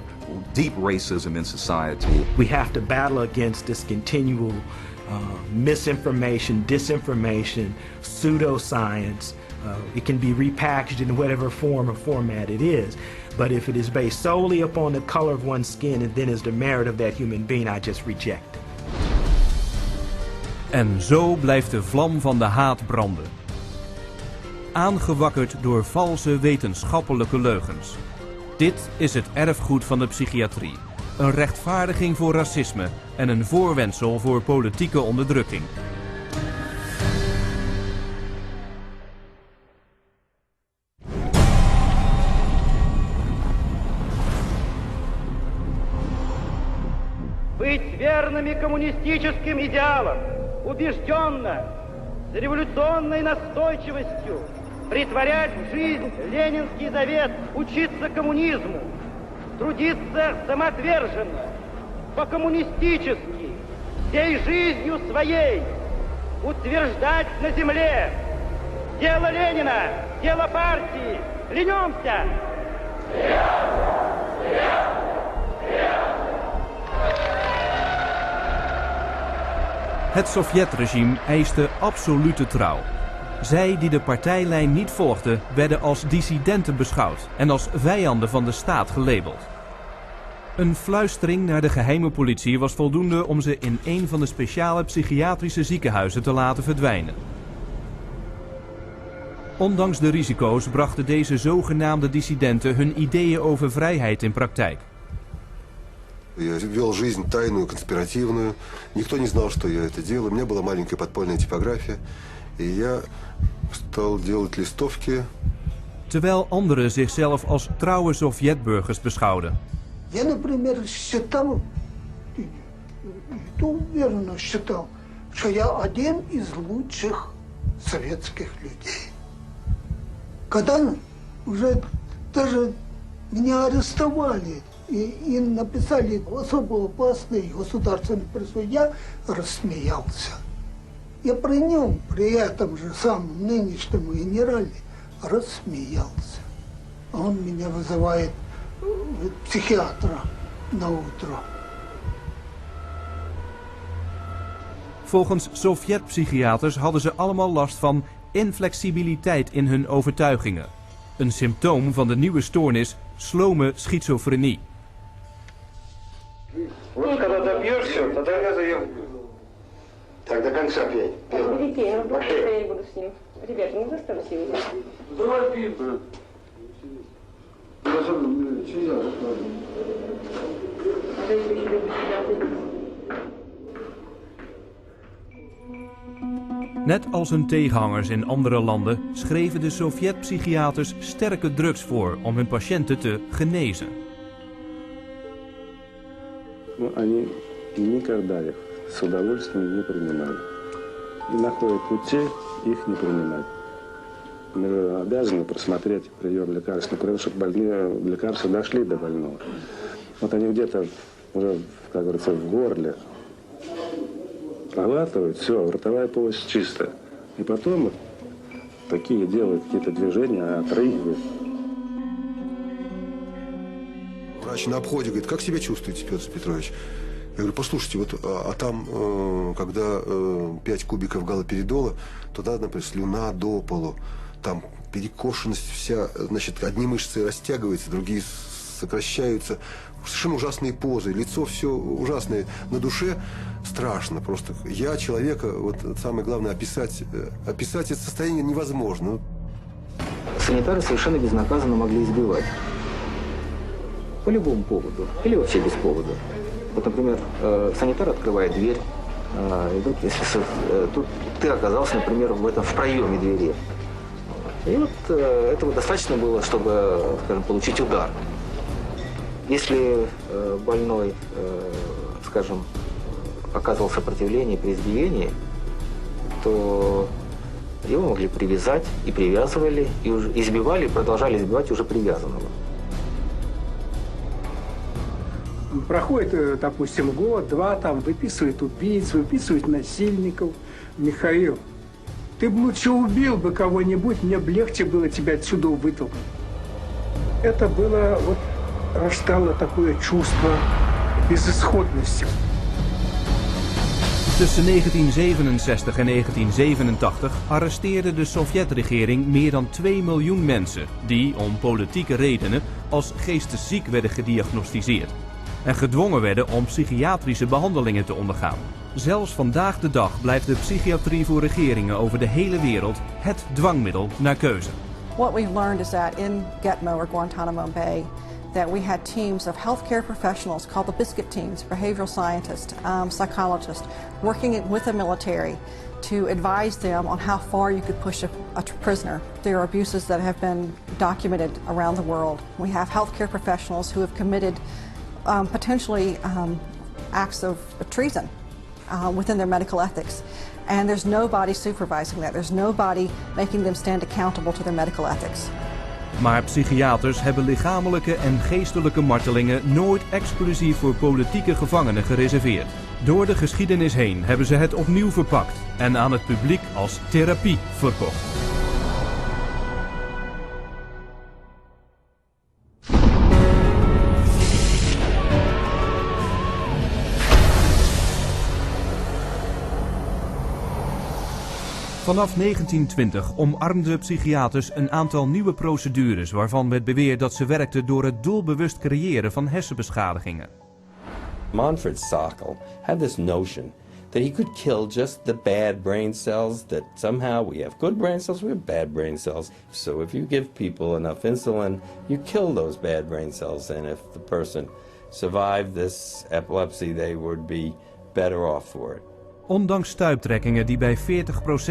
Deep racism in society. We have to battle against this continual misinformation, disinformation, pseudoscience. It can be repackaged in whatever form or format it is. But if it is based solely upon the color of one's skin and then is the merit of that human being, I just reject it. En zo blijft de vlam van de haat branden. Aangewakkerd door valse wetenschappelijke leugens. Dit is het erfgoed van de psychiatrie. Een rechtvaardiging voor racisme en een voorwendsel voor politieke onderdrukking. быть верными коммунистическим идеалам, убежденно, с революционной настойчивостью претворять в жизнь ленинский завет, учиться коммунизму, трудиться самоотверженно, по-коммунистически, всей жизнью своей, утверждать на земле дело Ленина, дело партии. Клянемся! Het Sovjetregime eiste absolute trouw. Zij die de partijlijn niet volgden, werden als dissidenten beschouwd en als vijanden van de staat gelabeld. Een fluistering naar de geheime politie was voldoende om ze in een van de speciale psychiatrische ziekenhuizen te laten verdwijnen. Ondanks de risico's brachten deze zogenaamde dissidenten hun ideeën over vrijheid in praktijk. Я вел жизнь тайную, конспиративную. Никто не знал, что я это делаю. У меня была маленькая подпольная типография. И я стал делать листовки. Terwijl anderen zichzelf als trouwe Sovjetburgers beschouwden. Я, например, считал, уверенно считал, что я один из лучших советских людей. Когда уже даже меня арестовали и написали особо опасный государственный присуд, я рассмеялся. Я при нем, при этом же самом нынешнем генерале, рассмеялся. Он меня вызывает psichiatra na utro. Volgens Sovjet-psychiaters hadden ze allemaal last van inflexibiliteit in hun overtuigingen. Een symptoom van de nieuwe stoornis, slome schizofrenie. Вот когда добьешься, тогда я заем. Так до конца пей. Перепей, ну просто я буду с ним. Ребята, ну заставьте его. Давай пей. Net als hun tegenhangers in andere landen schreven de Sovjet-psychiaters sterke drugs voor om hun patiënten te genezen. Они никогда их с удовольствием не принимали. И находят пути их не принимать. Мы обязаны просмотреть прием лекарственных препаратов, чтобы больные лекарства дошли до больного. Вот они где-то уже, как говорится, в горле проглатывают, все, ротовая полость чистая. И потом такие делают какие-то движения, отрыгивают. Врач на обходе говорит, как себя чувствуете, Петр Петрович? Я говорю, послушайте, вот, там, когда 5 кубиков галоперидола, туда, например, слюна до полу, там перекошенность вся, значит, одни мышцы растягиваются, другие сокращаются, совершенно ужасные позы, лицо все ужасное, на душе страшно просто. Я человека, вот самое главное, описать это состояние невозможно. Санитары совершенно безнаказанно могли избивать. По любому поводу. Или вообще без повода. Вот, например, санитар открывает дверь, и вдруг, если тут ты оказался, например, в проеме двери. И вот этого достаточно было, чтобы, скажем, получить удар. Если больной, скажем, оказывал сопротивление при избиении, то его могли привязать и привязывали, и избивали, и продолжали избивать уже привязанного. Проходит, допустим, год-два, там выписывают убийц, выписывают насильников. Михаил, ты бы лучше убил бы кого-нибудь, мне бы легче было тебя отсюда вытолкнуть. Это было, вот, рождало такое чувство безысходности. Tussen 1967 en 1987 arresteerde de Sovjetregering meer dan 2 miljoen mensen die, om politieke redenen, als geestesziek werden gediagnosticeerd en gedwongen werden om psychiatrische behandelingen te ondergaan. Zelfs vandaag de dag blijft de psychiatrie voor regeringen over de hele wereld het dwangmiddel naar keuze. What we've learned is that in Gitmo or Guantanamo Bay, that we had teams of healthcare professionals called the biscuit teams, behavioral scientists, psychologists, working with the military to advise them on how far you could push a prisoner. There are abuses that have been documented around the world. We have healthcare professionals who have committed potentially acts of treason within their medical ethics. And there's nobody supervising that. There's nobody making them stand accountable to their medical ethics. Maar psychiaters hebben lichamelijke en geestelijke martelingen nooit exclusief voor politieke gevangenen gereserveerd. Door de geschiedenis heen hebben ze het opnieuw verpakt en aan het publiek als therapie verkocht. Vanaf 1920 omarmden psychiaters een aantal nieuwe procedures waarvan werd beweerd dat ze werkten door het doelbewust creëren van hersenbeschadigingen. Manfred Sackel had this notion that he could kill just the bad brain cells, that somehow we have good brain cells, we have bad brain cells. So if you give people enough insulin, you kill those bad brain cells, and if the person survived this epilepsy, they would be better off for it. Ondanks stuiptrekkingen die bij 40%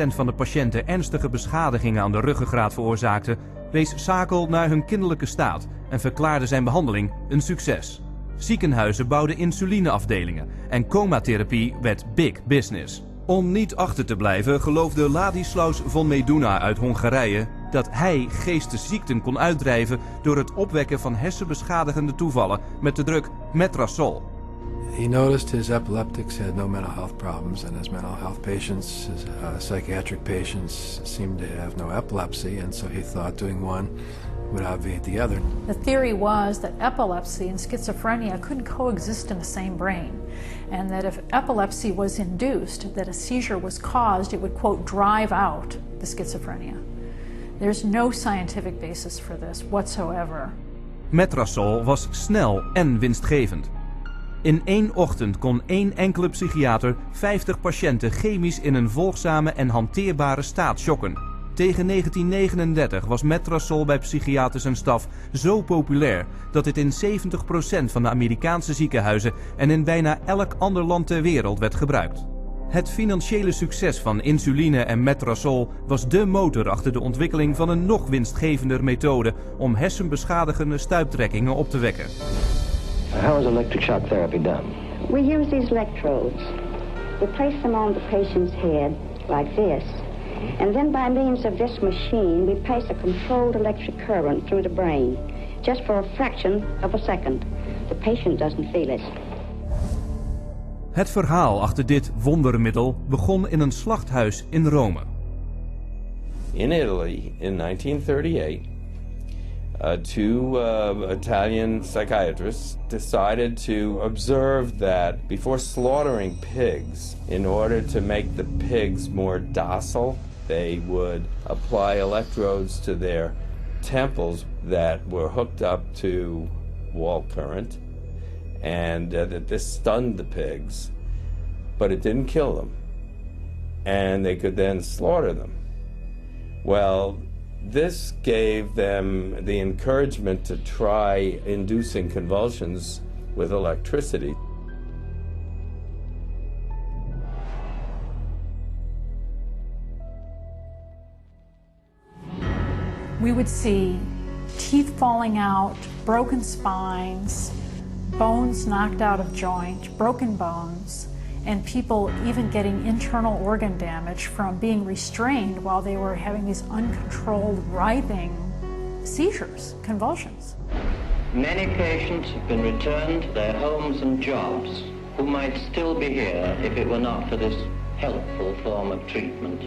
van de patiënten ernstige beschadigingen aan de ruggengraat veroorzaakten, wees Sackel naar hun kinderlijke staat en verklaarde zijn behandeling een succes. Ziekenhuizen bouwden insulineafdelingen en comatherapie werd big business. Om niet achter te blijven geloofde Ladislaus von Meduna uit Hongarije dat hij geestesziekten kon uitdrijven door het opwekken van hersenbeschadigende toevallen met de druk metrazol. He noticed his epileptics had no mental health problems, and his mental health patients, his psychiatric patients, seemed to have no epilepsy, and so he thought doing one would obviate the other. The theory was that epilepsy and schizophrenia couldn't coexist in the same brain, and that if epilepsy was induced, that a seizure was caused, it would, quote, drive out the schizophrenia. There's no scientific basis for this whatsoever. Metrazol was snel en winstgevend. In 1 ochtend kon 1 enkele psychiater 50 patiënten chemisch in een volgzame en hanteerbare staat shocken. Tegen 1939 was metrazol bij psychiaters en staf zo populair dat het in 70% van de Amerikaanse ziekenhuizen en in bijna elk ander land ter wereld werd gebruikt. Het financiële succes van insuline en metrazol was dé motor achter de ontwikkeling van een nog winstgevender methode om hersenbeschadigende stuiptrekkingen op te wekken. How is electric shock therapy done? We use these electrodes. We place them on the patient's head like this. And then by means of this machine, we pass a controlled electric current through the brain, just for a fraction of a second. The patient doesn't feel it. Het verhaal achter dit wondermiddel begon in een slachthuis in Rome. In Italy, in 1938, two Italian psychiatrists decided to observe that before slaughtering pigs, in order to make the pigs more docile, they would apply electrodes to their temples that were hooked up to wall current, and that this stunned the pigs, but it didn't kill them, and they could then slaughter them. Well, this gave them the encouragement to try inducing convulsions with electricity. We would see teeth falling out, broken spines, bones knocked out of joint, broken bones, and people even getting internal organ damage from being restrained while they were having these uncontrolled writhing seizures, convulsions. Many patients have been returned to their homes and jobs who might still be here if it were not for this helpful form of treatment.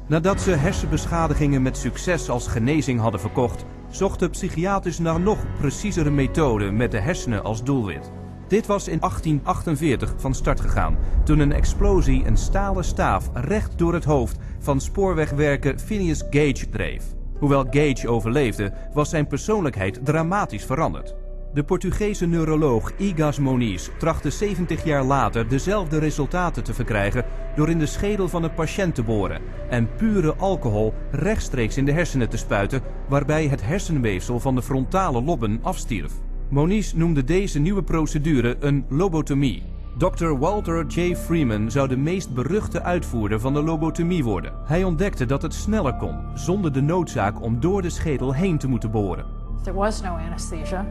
Nadat ze hersenbeschadigingen met succes als genezing hadden verkocht, zochten psychiaters naar nog preciezere methoden met de hersenen als doelwit. Dit was in 1848 van start gegaan, toen een explosie een stalen staaf recht door het hoofd van spoorwegwerker Phineas Gage dreef. Hoewel Gage overleefde, was zijn persoonlijkheid dramatisch veranderd. De Portugese neuroloog Egas Moniz trachtte 70 jaar later dezelfde resultaten te verkrijgen door in de schedel van een patiënt te boren en pure alcohol rechtstreeks in de hersenen te spuiten, waarbij het hersenweefsel van de frontale lobben afstierf. Moniz noemde deze nieuwe procedure een lobotomie. Dr. Walter J. Freeman zou de meest beruchte uitvoerder van de lobotomie worden. Hij ontdekte dat het sneller kon, zonder de noodzaak om door de schedel heen te moeten boren. There was no anesthesia.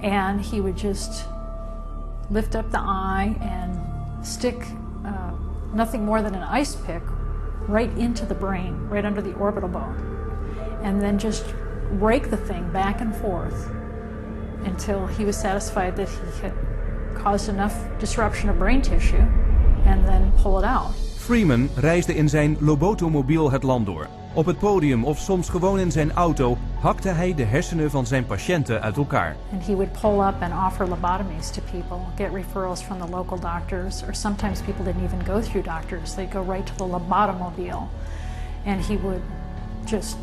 And he would just lift up the eye and stick nothing more than an ice pick right into the brain, right under the orbital bone. And then just rake the thing back and forth until he was satisfied that he had caused enough disruption of brain tissue, and then pull it out. Freeman reisde in zijn lobotomobiel het land door. Op het podium of soms gewoon in zijn auto hakte hij de hersenen van zijn patiënten uit elkaar. And he would pull up and offer lobotomies to people, get referrals from the local doctors, or sometimes people didn't even go through doctors. They'd go right to the lobotomobile, and he would just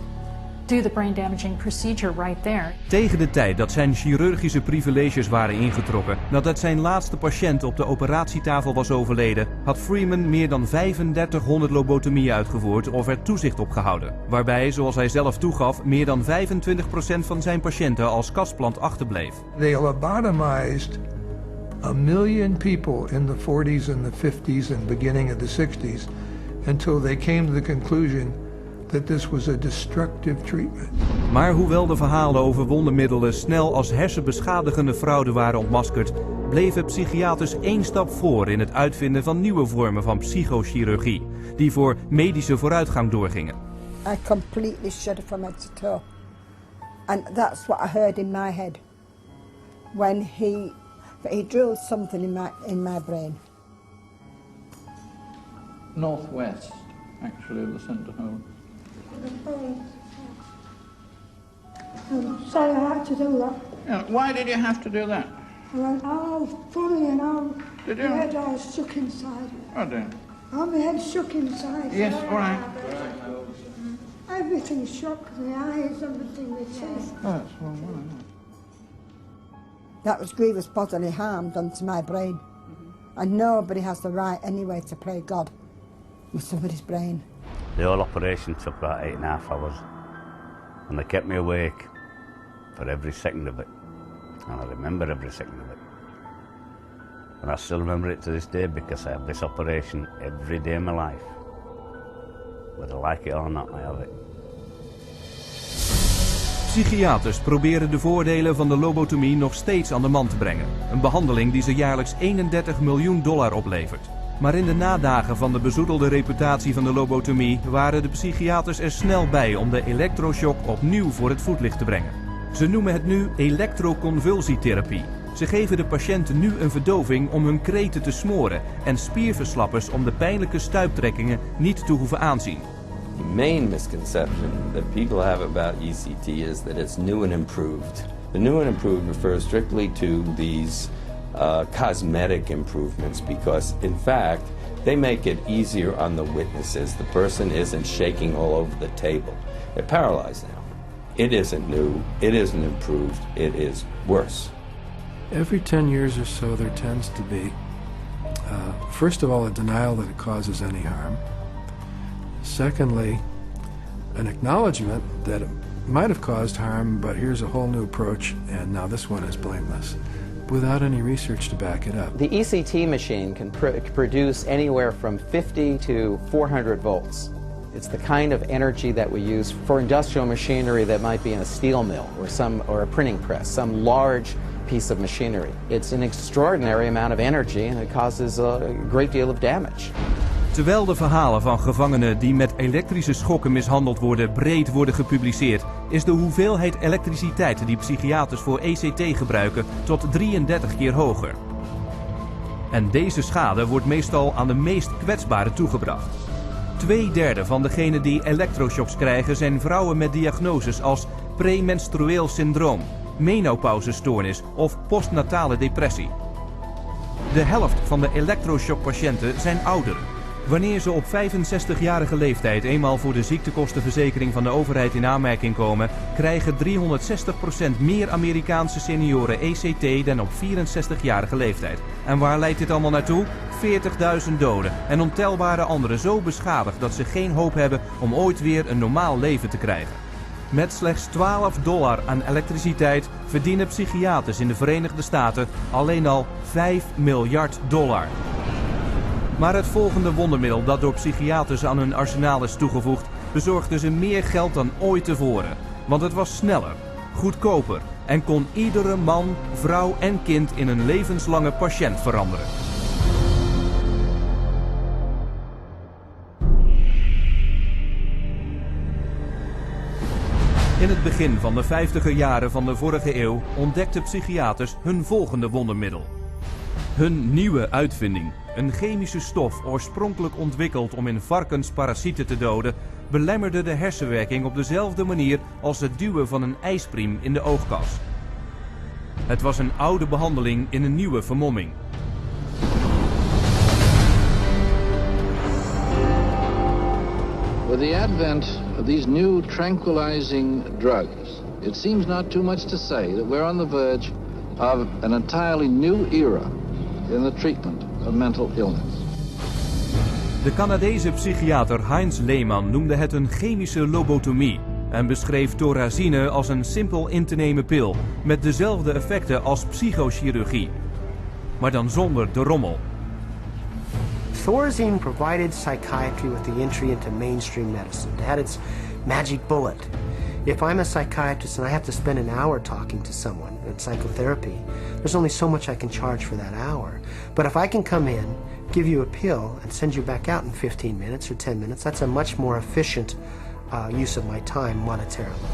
do the brain damaging procedure right there. Tegen de tijd dat zijn chirurgische privileges waren ingetrokken, nadat zijn laatste patiënt op de operatietafel was overleden, had Freeman meer dan 3500 lobotomieën uitgevoerd of er toezicht op gehouden. Waarbij, zoals hij zelf toegaf, meer dan 25% van zijn patiënten als kastplant achterbleef. They lobotomized 1 million people in the 40s and the 50s and beginning of the 60s until they came to the conclusion that this was a destructive treatment. Maar hoewel de verhalen over wondermiddelen snel als hersenbeschadigende fraude waren ontmaskerd, bleven psychiaters 1 stap voor in het uitvinden van nieuwe vormen van psychochirurgie, die voor medische vooruitgang doorgingen. I completely shuddered from head to toe. And that's what I heard in my head when he drilled something in my brain. Northwest, actually, of the centre hole. Sorry, I had to do that. Yeah, why did you have to do that? I went, oh, funny, and Did you? my head all shook inside. Oh dear. Oh, my head shook inside. Yes, all right. Everything shook, the eyes, everything, the teeth. Oh, that's one one. That was grievous bodily harm done to my brain. And nobody has the right anyway to play God with somebody's brain. The whole operation took about 8.5 hours, and they kept me awake for every second of it, and I remember every second of it. And I still remember it to this day because I have this operation every day of my life. Whether I like it or not, I have it. Psychiaters proberen de voordelen van de lobotomie nog steeds aan de man te brengen. Een behandeling die ze jaarlijks $31 miljoen oplevert. Maar in de nadagen van de bezoedelde reputatie van de lobotomie waren de psychiaters er snel bij om de elektroshock opnieuw voor het voetlicht te brengen. Ze noemen het nu elektroconvulsietherapie. Ze geven de patiënten nu een verdoving om hun kreten te smoren en spierverslappers om de pijnlijke stuiptrekkingen niet te hoeven aanzien. The main misconception that people have about ECT is that it's new and improved. The new and improved refers strictly to these cosmetic improvements because, in fact, they make it easier on the witnesses. The person isn't shaking all over the table. They're paralyzed now. It isn't new, it isn't improved, it is worse. Every 10 years or so there tends to be, first of all, a denial that it causes any harm. Secondly, an acknowledgement that it might have caused harm, but here's a whole new approach, and now this one is blameless, without any research to back it up. The ECT machine can produce anywhere from 50 to 400 volts. It's the kind of energy that we use for industrial machinery that might be in a steel mill or a printing press, some large piece of machinery. It's an extraordinary amount of energy and it causes a great deal of damage. Terwijl de verhalen van gevangenen die met elektrische schokken mishandeld worden breed worden gepubliceerd, is de hoeveelheid elektriciteit die psychiaters voor ECT gebruiken tot 33 keer hoger. En deze schade wordt meestal aan de meest kwetsbaren toegebracht. 2/3 van degenen die elektroshocks krijgen zijn vrouwen met diagnoses als premenstrueel syndroom, menopauzestoornis of postnatale depressie. De helft van de elektroshockpatiënten zijn ouderen. Wanneer ze op 65-jarige leeftijd eenmaal voor de ziektekostenverzekering van de overheid in aanmerking komen, krijgen 360% meer Amerikaanse senioren ECT dan op 64-jarige leeftijd. En waar leidt dit allemaal naartoe? 40.000 doden en ontelbare anderen zo beschadigd dat ze geen hoop hebben om ooit weer een normaal leven te krijgen. Met slechts $12 aan elektriciteit verdienen psychiaters in de Verenigde Staten alleen al $5 miljard. Maar het volgende wondermiddel dat door psychiaters aan hun arsenaal is toegevoegd, bezorgde ze meer geld dan ooit tevoren. Want het was sneller, goedkoper en kon iedere man, vrouw en kind in een levenslange patiënt veranderen. In het begin van de 50er jaren van de vorige eeuw ontdekten psychiaters hun volgende wondermiddel. Hun nieuwe uitvinding, een chemische stof oorspronkelijk ontwikkeld om in varkens parasieten te doden, belemmerde de hersenwerking op dezelfde manier als het duwen van een ijspriem in de oogkas. Het was een oude behandeling in een nieuwe vermomming. With the advent of these new tranquilizing drugs, it seems not too much to say that we're on the verge of an entirely new era in the treatment of mental illness. De Canadese psychiater Heinz Lehmann noemde het een chemische lobotomie en beschreef thorazine als een simpel in te nemen pil met dezelfde effecten als psychochirurgie, maar dan zonder de rommel. Thorazine provided psychiatry with the entry into mainstream medicine. It had its magic bullet. If I'm a psychiatrist and I have to spend an hour talking to someone in psychotherapy, there's only so much I can charge for that hour. But if I can come in, give you a pill, and send you back out in 15 minutes or 10 minutes, that's a much more efficient use of my time monetarily.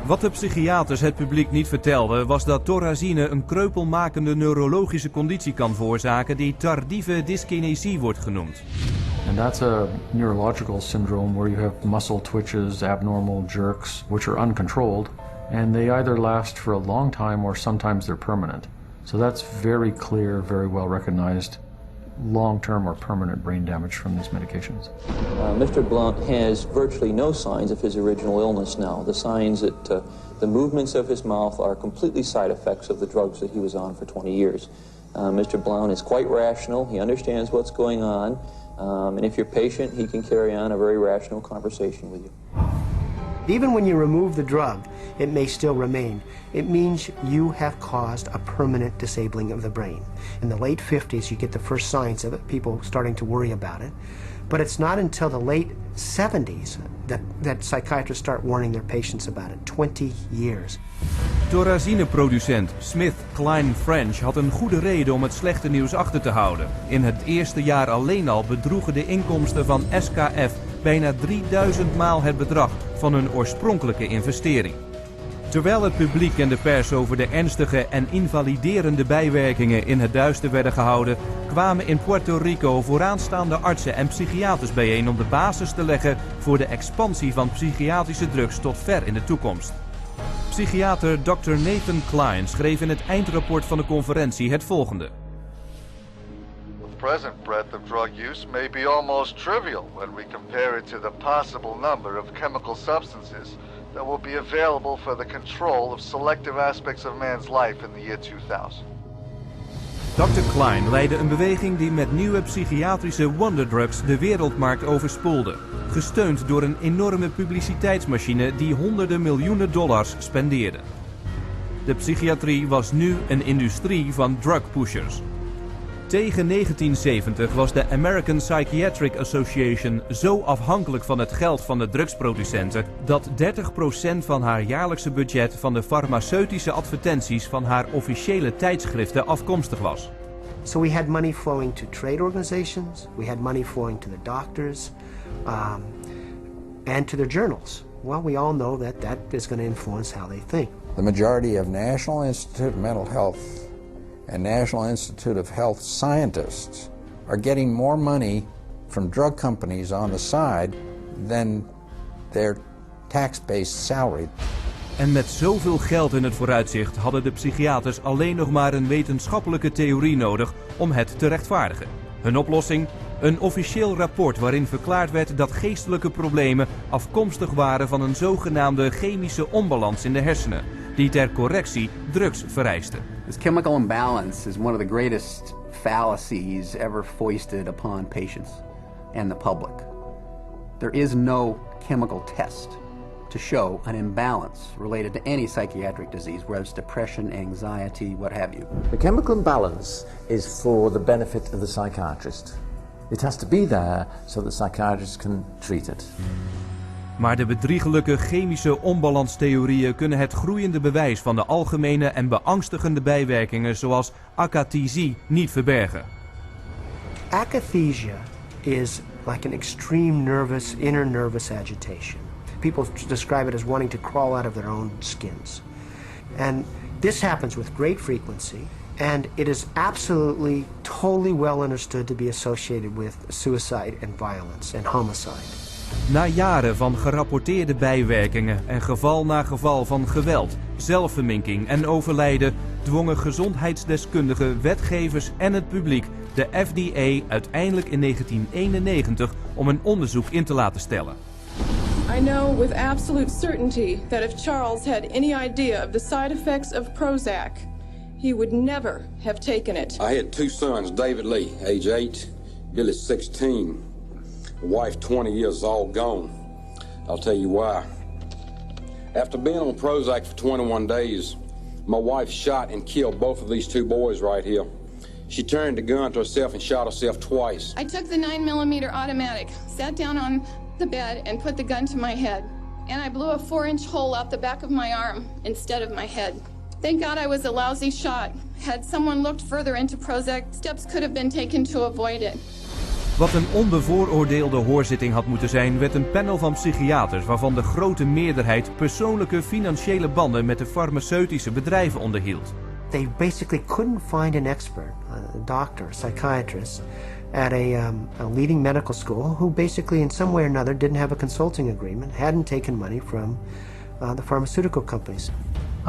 Wat de psychiaters het publiek niet vertelden was dat thorazine een kreupelmakende neurologische conditie kan veroorzaken die tardieve dyskinesie wordt genoemd. And that's a neurological syndrome where you have muscle twitches, abnormal jerks, which are uncontrolled, and they either last for a long time or sometimes they're permanent. So that's very clear, very well recognized long-term or permanent brain damage from these medications. Mr. Blount has virtually no signs of his original illness now. The signs that the movements of his mouth are completely side effects of the drugs that he was on for 20 years. Mr. Blount is quite rational. He understands what's going on. And if you're patient, he can carry on a very rational conversation with you. Even when you remove the drug, it may still remain. It means you have caused a permanent disabling of the brain. In the late 50s, you get the first signs of it, people starting to worry about it. But it's not until the late 70s that psychiatrists start warning their patients about it. 20 years. Thorazineproducent Smith Kline French had een goede reden om het slechte nieuws achter te houden. In het eerste jaar alleen al bedroegen de inkomsten van SKF bijna 3000 maal het bedrag van hun oorspronkelijke investering. Terwijl het publiek en de pers over de ernstige en invaliderende bijwerkingen in het duister werden gehouden, kwamen in Puerto Rico vooraanstaande artsen en psychiaters bijeen om de basis te leggen voor de expansie van psychiatrische drugs tot ver in de toekomst. Psychiater Dr. Nathan Klein schreef in het eindrapport van de conferentie het volgende. The present breadth of drug use may be almost trivial when we compare it to the possible number of chemical substances that will be available for the control of selective aspects of man's life in the year 2000. Dr. Klein leidde een beweging die met nieuwe psychiatrische wonderdrugs de wereldmarkt overspoelde, gesteund door een enorme publiciteitsmachine die honderden miljoenen dollars spendeerde. De psychiatrie was nu een industrie van drugpushers. Tegen 1970 was de American Psychiatric Association zo afhankelijk van het geld van de drugsproducenten dat 30% van haar jaarlijkse budget van de farmaceutische advertenties van haar officiële tijdschriften afkomstig was. So we had money flowing to trade organizations, we had money flowing to the doctors, and to their journals. Well, we all know that that is going to influence how they think. The majority of National Institute of Mental Health and National Institute of Health scientists are getting more money from drug companies on the side than their tax-based salary. En met zoveel geld in het vooruitzicht hadden de psychiaters alleen nog maar een wetenschappelijke theorie nodig om het te rechtvaardigen. Hun oplossing? Een officieel rapport waarin verklaard werd dat geestelijke problemen afkomstig waren van een zogenaamde chemische onbalans in de hersenen, die ter correctie drugs vereiste. This chemical imbalance is one of the greatest fallacies ever foisted upon patients and the public. There is no chemical test to show an imbalance related to any psychiatric disease, whether it's depression, anxiety, what have you. The chemical imbalance is for the benefit of the psychiatrist. It has to be there so the psychiatrist can treat it. Maar de bedriegelijke chemische onbalanstheorieën kunnen het groeiende bewijs van de algemene en beangstigende bijwerkingen zoals akathisia niet verbergen. Akathisia is like an extreme inner nervous agitation. People describe it as wanting to crawl out of their own skins. And this happens with great frequency, and it is absolutely, totally well understood to be associated with suicide and violence and homicide. Na jaren van gerapporteerde bijwerkingen en geval na geval van geweld, zelfverminking en overlijden dwongen gezondheidsdeskundigen, wetgevers en het publiek de FDA uiteindelijk in 1991 om een onderzoek in te laten stellen. I know with absolute certainty that if Charles had any idea of the side effects of Prozac, he would never have taken it. I had two sons, David Lee, age 8, Billy 16. Wife 20 years, all gone. I'll tell you why. After being on Prozac for 21 days, my wife shot and killed both of these two boys right here. She turned the gun to herself and shot herself twice. I took the 9mm automatic, sat down on the bed and put the gun to my head. And I blew a 4-inch hole out the back of my arm instead of my head. Thank God I was a lousy shot. Had someone looked further into Prozac, steps could have been taken to avoid it. Wat een onbevooroordeelde hoorzitting had moeten zijn, werd een panel van psychiaters waarvan de grote meerderheid persoonlijke financiële banden met de farmaceutische bedrijven onderhield. They basically couldn't find an expert, a doctor, a psychiatrist, at a leading medical school who basically in some way or another didn't have a consulting agreement, hadn't taken money from the pharmaceutical companies.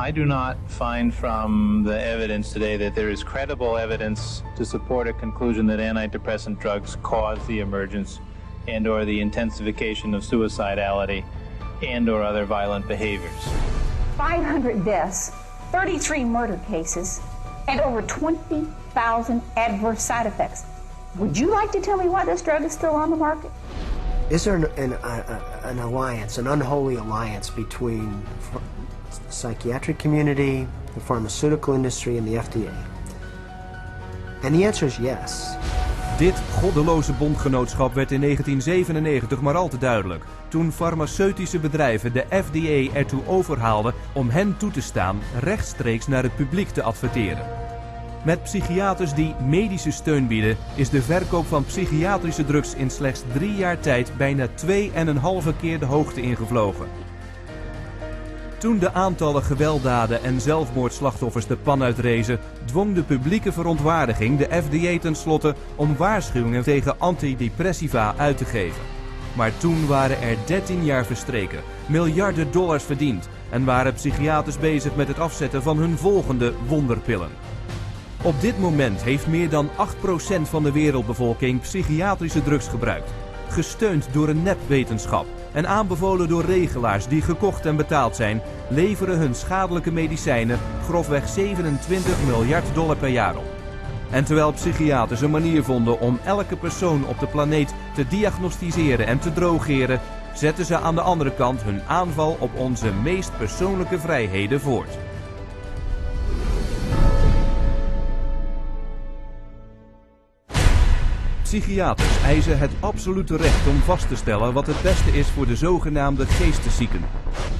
I do not find from the evidence today that there is credible evidence to support a conclusion that antidepressant drugs cause the emergence and or the intensification of suicidality and or other violent behaviors. 500 deaths, 33 murder cases, and over 20,000 adverse side effects. Would you like to tell me why this drug is still on the market? Is there an alliance, an unholy alliance between the psychiatric community, the pharmaceutical industry, and the FDA? And the answer is yes. Dit goddeloze bondgenootschap werd in 1997 maar al te duidelijk, toen farmaceutische bedrijven de FDA ertoe overhaalden om hen toe te staan rechtstreeks naar het publiek te adverteren. Met psychiaters die medische steun bieden, is de verkoop van psychiatrische drugs in slechts 3 jaar tijd bijna 2,5 keer de hoogte ingevlogen. Toen de aantallen gewelddaden en zelfmoordslachtoffers de pan uitrezen, dwong de publieke verontwaardiging de FDA tenslotte om waarschuwingen tegen antidepressiva uit te geven. Maar toen waren er 13 jaar verstreken, miljarden dollars verdiend en waren psychiaters bezig met het afzetten van hun volgende wonderpillen. Op dit moment heeft meer dan 8% van de wereldbevolking psychiatrische drugs gebruikt, gesteund door een nepwetenschap en aanbevolen door regelaars die gekocht en betaald zijn, leveren hun schadelijke medicijnen grofweg 27 miljard dollar per jaar op. En terwijl psychiaters een manier vonden om elke persoon op de planeet te diagnosticeren en te drogeren, zetten ze aan de andere kant hun aanval op onze meest persoonlijke vrijheden voort. Psychiaters eisen het absolute recht om vast te stellen wat het beste is voor de zogenaamde geesteszieken.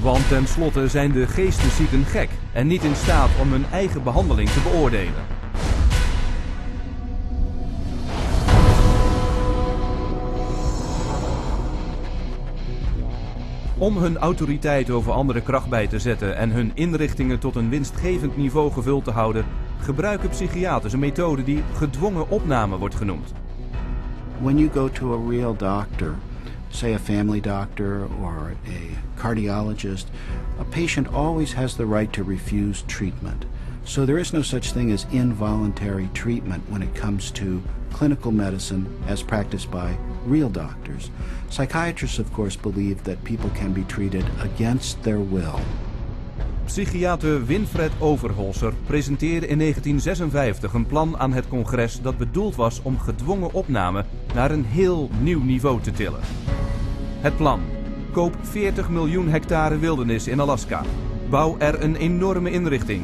Want tenslotte zijn de geesteszieken gek en niet in staat om hun eigen behandeling te beoordelen. Om hun autoriteit over andere kracht bij te zetten en hun inrichtingen tot een winstgevend niveau gevuld te houden, gebruiken psychiaters een methode die gedwongen opname wordt genoemd. When you go to a real doctor, say a family doctor or a cardiologist, a patient always has the right to refuse treatment. So there is no such thing as involuntary treatment when it comes to clinical medicine as practiced by real doctors. Psychiatrists, of course, believe that people can be treated against their will. Psychiater Winfred Overholser presenteerde in 1956 een plan aan het congres dat bedoeld was om gedwongen opname naar een heel nieuw niveau te tillen. Het plan: koop 40 miljoen hectare wildernis in Alaska, bouw er een enorme inrichting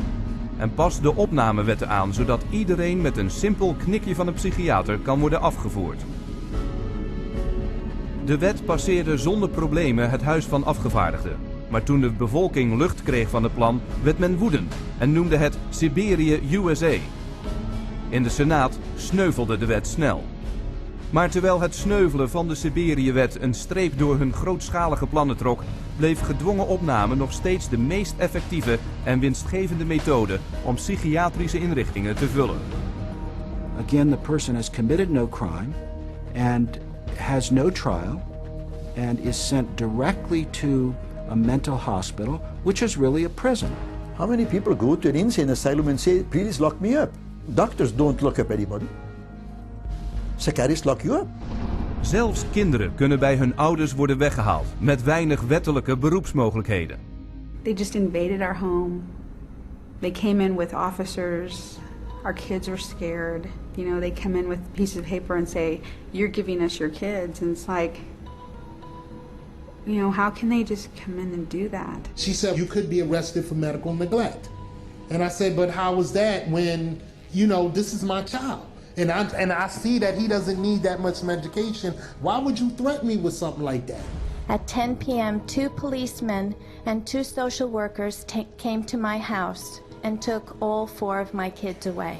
en pas de opnamewetten aan, zodat iedereen met een simpel knikje van een psychiater kan worden afgevoerd. De wet passeerde zonder problemen het Huis van Afgevaardigden. Maar toen de bevolking lucht kreeg van het plan, werd men woedend en noemde het Siberië USA. In de Senaat sneuvelde de wet snel. Maar terwijl het sneuvelen van de Siberië-wet een streep door hun grootschalige plannen trok, bleef gedwongen opname nog steeds de meest effectieve en winstgevende methode om psychiatrische inrichtingen te vullen. Again, the person has committed no crime and has no trial and is sent directly to a mental hospital, which is really a prison. How many people go to an insane asylum and say, please lock me up? Doctors don't lock up anybody. Psychiatrists lock you up. Zelfs kinderen kunnen bij hun ouders worden weggehaald, met weinig wettelijke beroepsmogelijkheden. They just invaded our home. They came in with officers. Our kids were scared. You know, they come in with pieces of paper and say, you're giving us your kids. And it's like, you know, how can they just come in and do that? She said, you could be arrested for medical neglect. And I said, but how is that when, you know, this is my child? And I see that he doesn't need that much medication. Why would you threaten me with something like that? At 10 p.m., 2 policemen and 2 social workers came to my house and took all 4 of my kids away.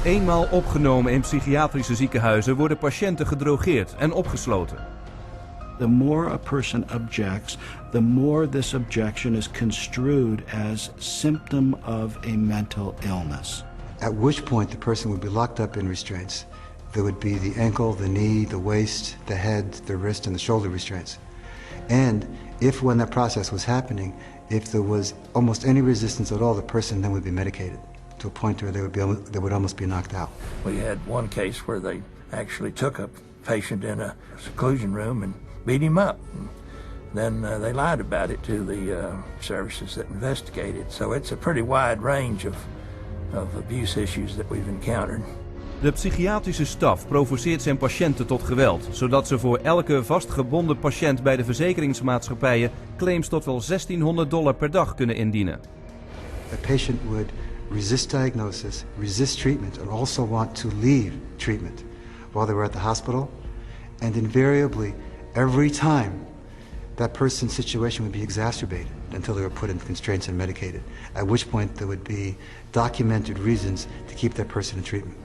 Eenmaal opgenomen in psychiatrische ziekenhuizen worden patiënten gedrogeerd en opgesloten. The more a person objects, the more this objection is construed as symptom of a mental illness. At which point the person would be locked up in restraints. There would be the ankle, the knee, the waist, the head, the wrist, and the shoulder restraints. And if when that process was happening, if there was almost any resistance at all, the person then would be medicated to a point where they would almost be knocked out. We had one case where they actually took a patient in a seclusion room and beat him up. Then they lied about it to the services that investigated. So it's a pretty wide range of abuse issues that we've encountered. De psychiatrische staf provoceert zijn patiënten tot geweld, zodat ze voor elke vastgebonden patiënt bij de verzekeringsmaatschappijen claims tot wel $1.600 per dag kunnen indienen. A patient would resist diagnosis, resist treatment, and also want to leave treatment while they were at the hospital. And invariably, every time, that person's situation would be exacerbated until they were put in constraints and medicated, at which point there would be documented reasons to keep that person in treatment.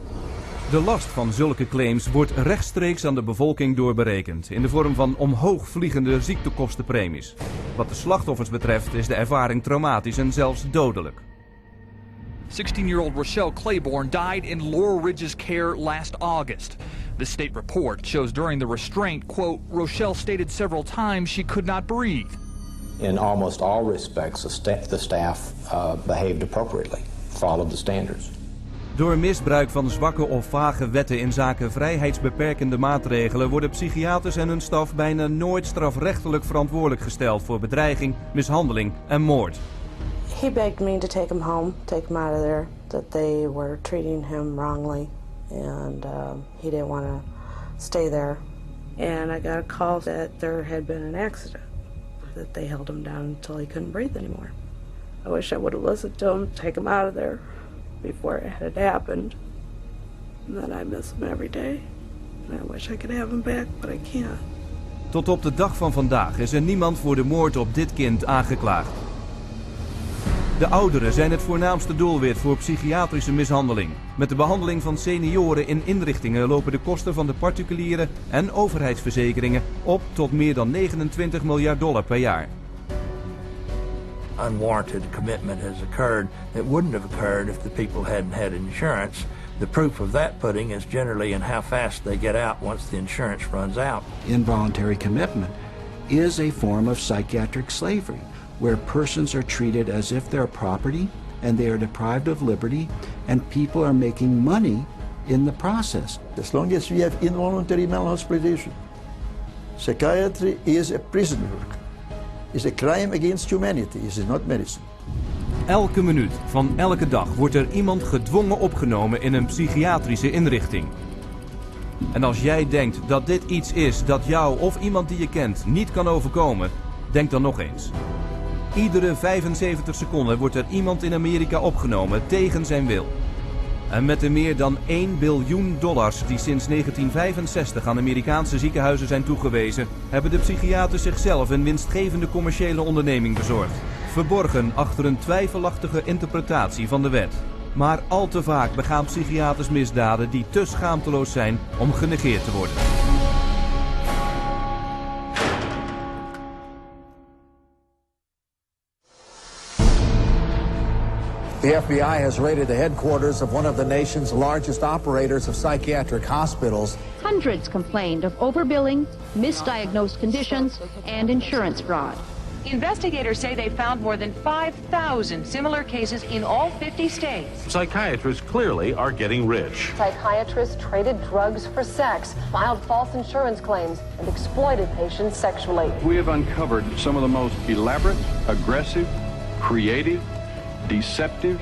De last van zulke claims wordt rechtstreeks aan de bevolking doorberekend in de vorm van omhoogvliegende ziektekostenpremies. Wat de slachtoffers betreft is de ervaring traumatisch en zelfs dodelijk. 16-year-old Rochelle Claiborne died in Laurel Ridge's care last August. The state report shows during the restraint, quote, Rochelle stated several times she could not breathe. In almost all respects, the staff behaved appropriately, followed the standards. Door misbruik van zwakke of vage wetten in zaken vrijheidsbeperkende maatregelen worden psychiaters en hun staf bijna nooit strafrechtelijk verantwoordelijk gesteld voor bedreiging, mishandeling en moord. He begged me to take him home, take him out of there, that they were treating him wrongly, and he didn't want to stay there. And I got a call that there had been an accident, that they held him down until he couldn't breathe anymore. I wish I would have listened to him, take him out of there before it had happened. And then I miss him every day. And I wish I could have him back, but I can't. Tot op de dag van vandaag is er niemand voor de moord op dit kind aangeklaagd. De ouderen zijn het voornaamste doelwit voor psychiatrische mishandeling. Met de behandeling van senioren in inrichtingen lopen de kosten van de particuliere en overheidsverzekeringen op tot meer dan $29 miljard per jaar. Unwarranted commitment has occurred that wouldn't have occurred if the people hadn't had insurance. The proof of that pudding is generally in how fast they get out once the insurance runs out. Involuntary commitment is a form of psychiatric slavery, where persons are treated as if they're property and they are deprived of liberty, and people are making money in the process. As long as we have involuntary malhospitalization, psychiatry is a prison work. It's a crime against humanity. It is not medicine. Elke minuut van elke dag wordt er iemand gedwongen opgenomen in een psychiatrische inrichting. En als jij denkt dat dit iets is dat jou of iemand die je kent niet kan overkomen, denk dan nog eens. Iedere 75 seconden wordt er iemand in Amerika opgenomen tegen zijn wil. En met de meer dan $1 biljoen die sinds 1965 aan Amerikaanse ziekenhuizen zijn toegewezen, hebben de psychiaters zichzelf een winstgevende commerciële onderneming bezorgd. Verborgen achter een twijfelachtige interpretatie van de wet. Maar al te vaak begaan psychiaters misdaden die te schaamteloos zijn om genegeerd te worden. The FBI has raided the headquarters of one of the nation's largest operators of psychiatric hospitals. Hundreds complained of overbilling, misdiagnosed conditions, and insurance fraud. Investigators say they found more than 5,000 similar cases in all 50 states. Psychiatrists clearly are getting rich. Psychiatrists traded drugs for sex, filed false insurance claims, and exploited patients sexually. We have uncovered some of the most elaborate, aggressive, creative, deceptive,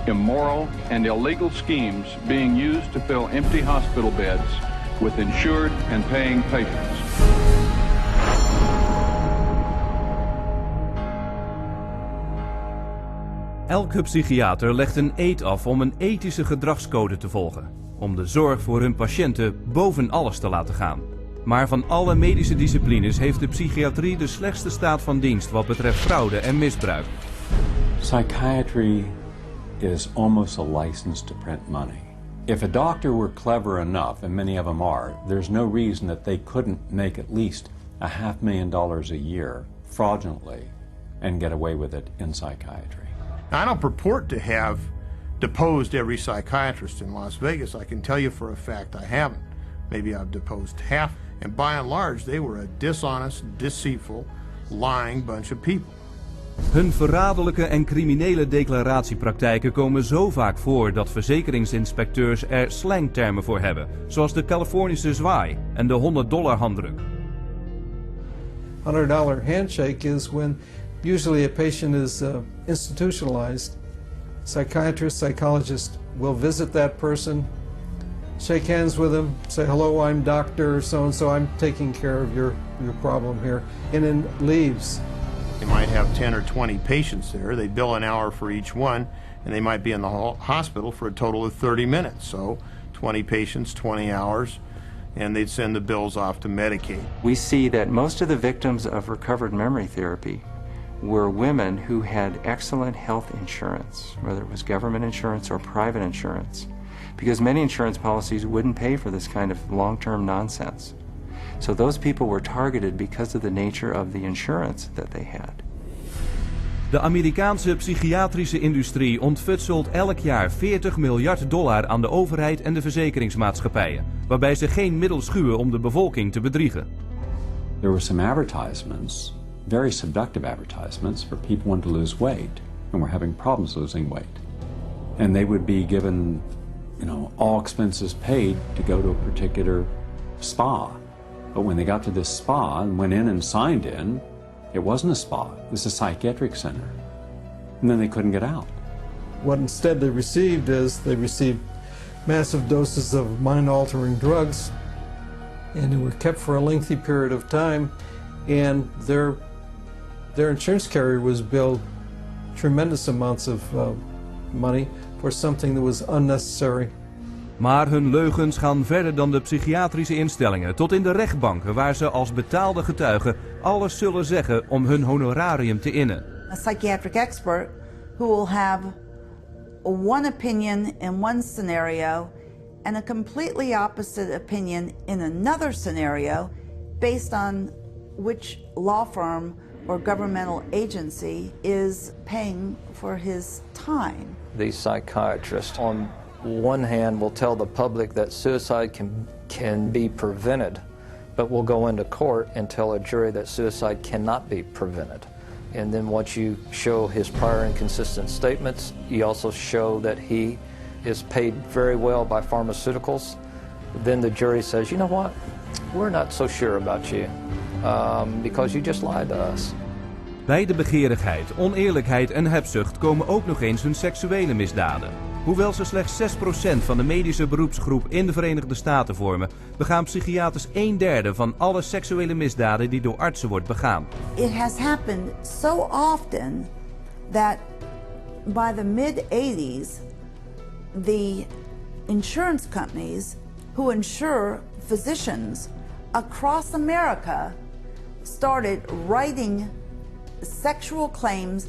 immoral, and illegal schemes being used to fill empty hospital beds with insured and paying patients. Elke psychiater legt een eed af om een ethische gedragscode te volgen. Om de zorg voor hun patiënten boven alles te laten gaan. Maar van alle medische disciplines heeft de psychiatrie de slechtste staat van dienst wat betreft fraude en misbruik. Psychiatry is almost a license to print money. If a doctor were clever enough, and many of them are, there's no reason that they couldn't make at least $500,000 a year fraudulently and get away with it in psychiatry. I don't purport to have deposed every psychiatrist in Las Vegas. I can tell you for a fact I haven't. Maybe I've deposed half. And by and large, they were a dishonest, deceitful, lying bunch of people. Hun verraderlijke en criminele declaratiepraktijken komen zo vaak voor dat verzekeringsinspecteurs er slangtermen voor hebben, zoals de Californische zwaai en de $100 handdruk. $100 handshake is when usually a patient is institutionalized. Psychiatrist, psychologist will visit that person, shake hands with them, say, hello, I'm Dr. So-and-so, I'm taking care of your problem here, and then leaves. They might have 10 or 20 patients there. They bill an hour for each one, and they might be in the hospital for a total of 30 minutes. So 20 patients, 20 hours, and they'd send the bills off to Medicaid. We see that most of the victims of recovered memory therapy were women who had excellent health insurance, whether it was government insurance or private insurance, because many insurance policies wouldn't pay for this kind of long-term nonsense. So those people were targeted because of the nature of the insurance that they had. De Amerikaanse psychiatrische industrie ontfutselt elk jaar $40 miljard aan de overheid en de verzekeringsmaatschappijen, waarbij ze geen middel schuwen om de bevolking te bedriegen. There were some advertisements, very seductive advertisements for people wanting to lose weight and were having problems losing weight. And they would be given, all expenses paid to go to a particular spa. But when they got to this spa and went in and signed in, it wasn't a spa, it was a psychiatric center. And then they couldn't get out. What instead they received massive doses of mind-altering drugs, and they were kept for a lengthy period of time, and their insurance carrier was billed tremendous amounts of money for something that was unnecessary. Maar hun leugens gaan verder dan de psychiatrische instellingen, tot in de rechtbanken waar ze als betaalde getuigen alles zullen zeggen om hun honorarium te innen. A psychiatric expert who will have one opinion in one scenario and a completely opposite opinion in another scenario based on which law firm or governmental agency is paying for his time. The psychiatrist on one hand will tell the public that suicide can be prevented, but will go into court and tell a jury that suicide cannot be prevented. And then once you show his prior inconsistent statements, you also show that he is paid very well by pharmaceuticals, then the jury says, you know what, we're not so sure about you because you just lied to us. Bij de begeerigheid, oneerlijkheid en hebzucht komen ook nog eens hun seksuele misdaden. Hoewel ze slechts 6% van de medische beroepsgroep in de Verenigde Staten vormen, begaan psychiaters 1/3 van alle seksuele misdaden die door artsen wordt begaan. It has happened so often that by the mid-80s, the insurance companies who insure physicians across America started writing sexual claims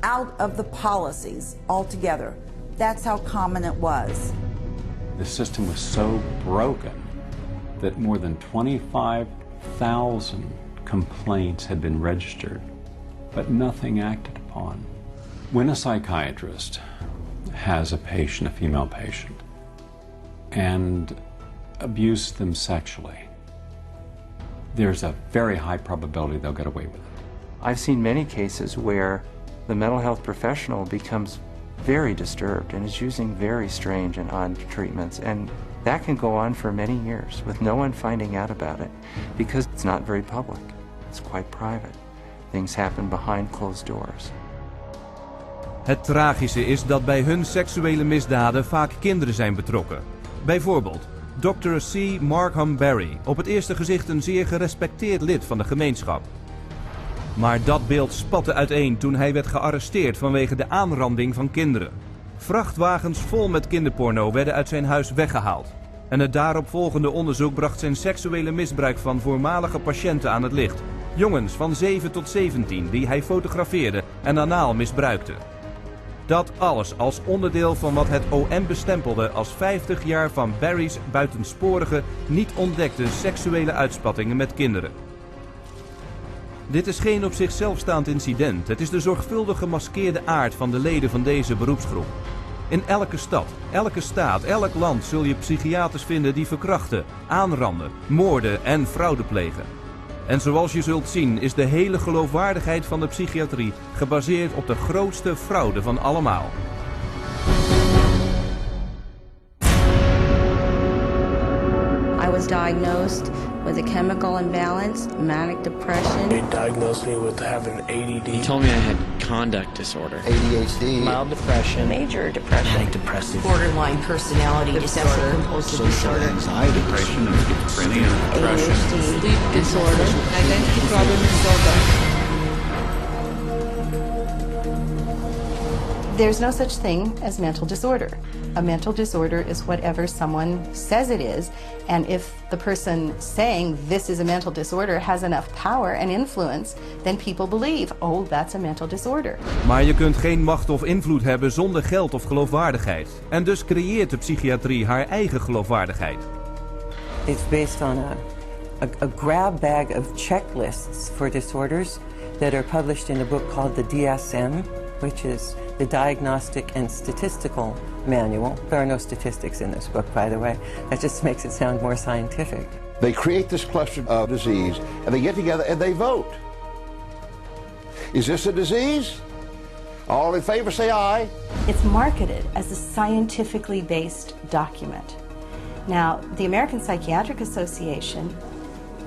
out of the policies altogether. That's how common it was. The system was so broken that more than 25,000 complaints had been registered, but nothing acted upon. When a psychiatrist has a patient, a female patient, and abuse them sexually, there's a very high probability they'll get away with it. I've seen many cases where the mental health professional becomes very disturbed and is using very strange and odd treatments, and that can go on for many years with no one finding out about it because it's not very public. It's quite private. Things happen behind closed doors. Het tragische is dat bij hun seksuele misdaden vaak kinderen zijn betrokken. Bijvoorbeeld Dr. C. Markham Barry, op het eerste gezicht een zeer gerespecteerd lid van de gemeenschap. Maar dat beeld spatte uiteen toen hij werd gearresteerd vanwege de aanranding van kinderen. Vrachtwagens vol met kinderporno werden uit zijn huis weggehaald. En het daaropvolgende onderzoek bracht zijn seksuele misbruik van voormalige patiënten aan het licht. Jongens van 7 tot 17 die hij fotografeerde en anaal misbruikte. Dat alles als onderdeel van wat het OM bestempelde als 50 jaar van Barry's buitensporige, niet ontdekte seksuele uitspattingen met kinderen. Dit is geen op zichzelf staand incident. Het is de zorgvuldig gemaskeerde aard van de leden van deze beroepsgroep. In elke stad, elke staat, elk land zul je psychiaters vinden die verkrachten, aanranden, moorden en fraude plegen. En zoals je zult zien is de hele geloofwaardigheid van de psychiatrie gebaseerd op de grootste fraude van allemaal. I was diagnosed with a chemical imbalance, manic depression. They diagnosed me with having ADD. He told me I had conduct disorder, ADHD, mild depression, Major depression. manic depressive, Borderline personality disorder. Compulsive disorder. anxiety, depression, and schizophrenia, depression, Sleep disorder. Identity problem disorder. There's no such thing as mental disorder. A mental disorder is whatever someone says it is, and if the person saying this is a mental disorder has enough power and influence, then people believe, oh, that's a mental disorder. Maar je kunt geen macht of invloed hebben zonder geld of geloofwaardigheid. En dus creëert de psychiatrie haar eigen geloofwaardigheid. It's based on a grab bag of checklists for disorders that are published in a book called the DSM, which is the Diagnostic and Statistical Manual. There are no statistics in this book, by the way. That just makes it sound more scientific. They create this cluster of disease, and they get together and they vote. Is this a disease? All in favor say aye. It's marketed as a scientifically based document. Now, the American Psychiatric Association,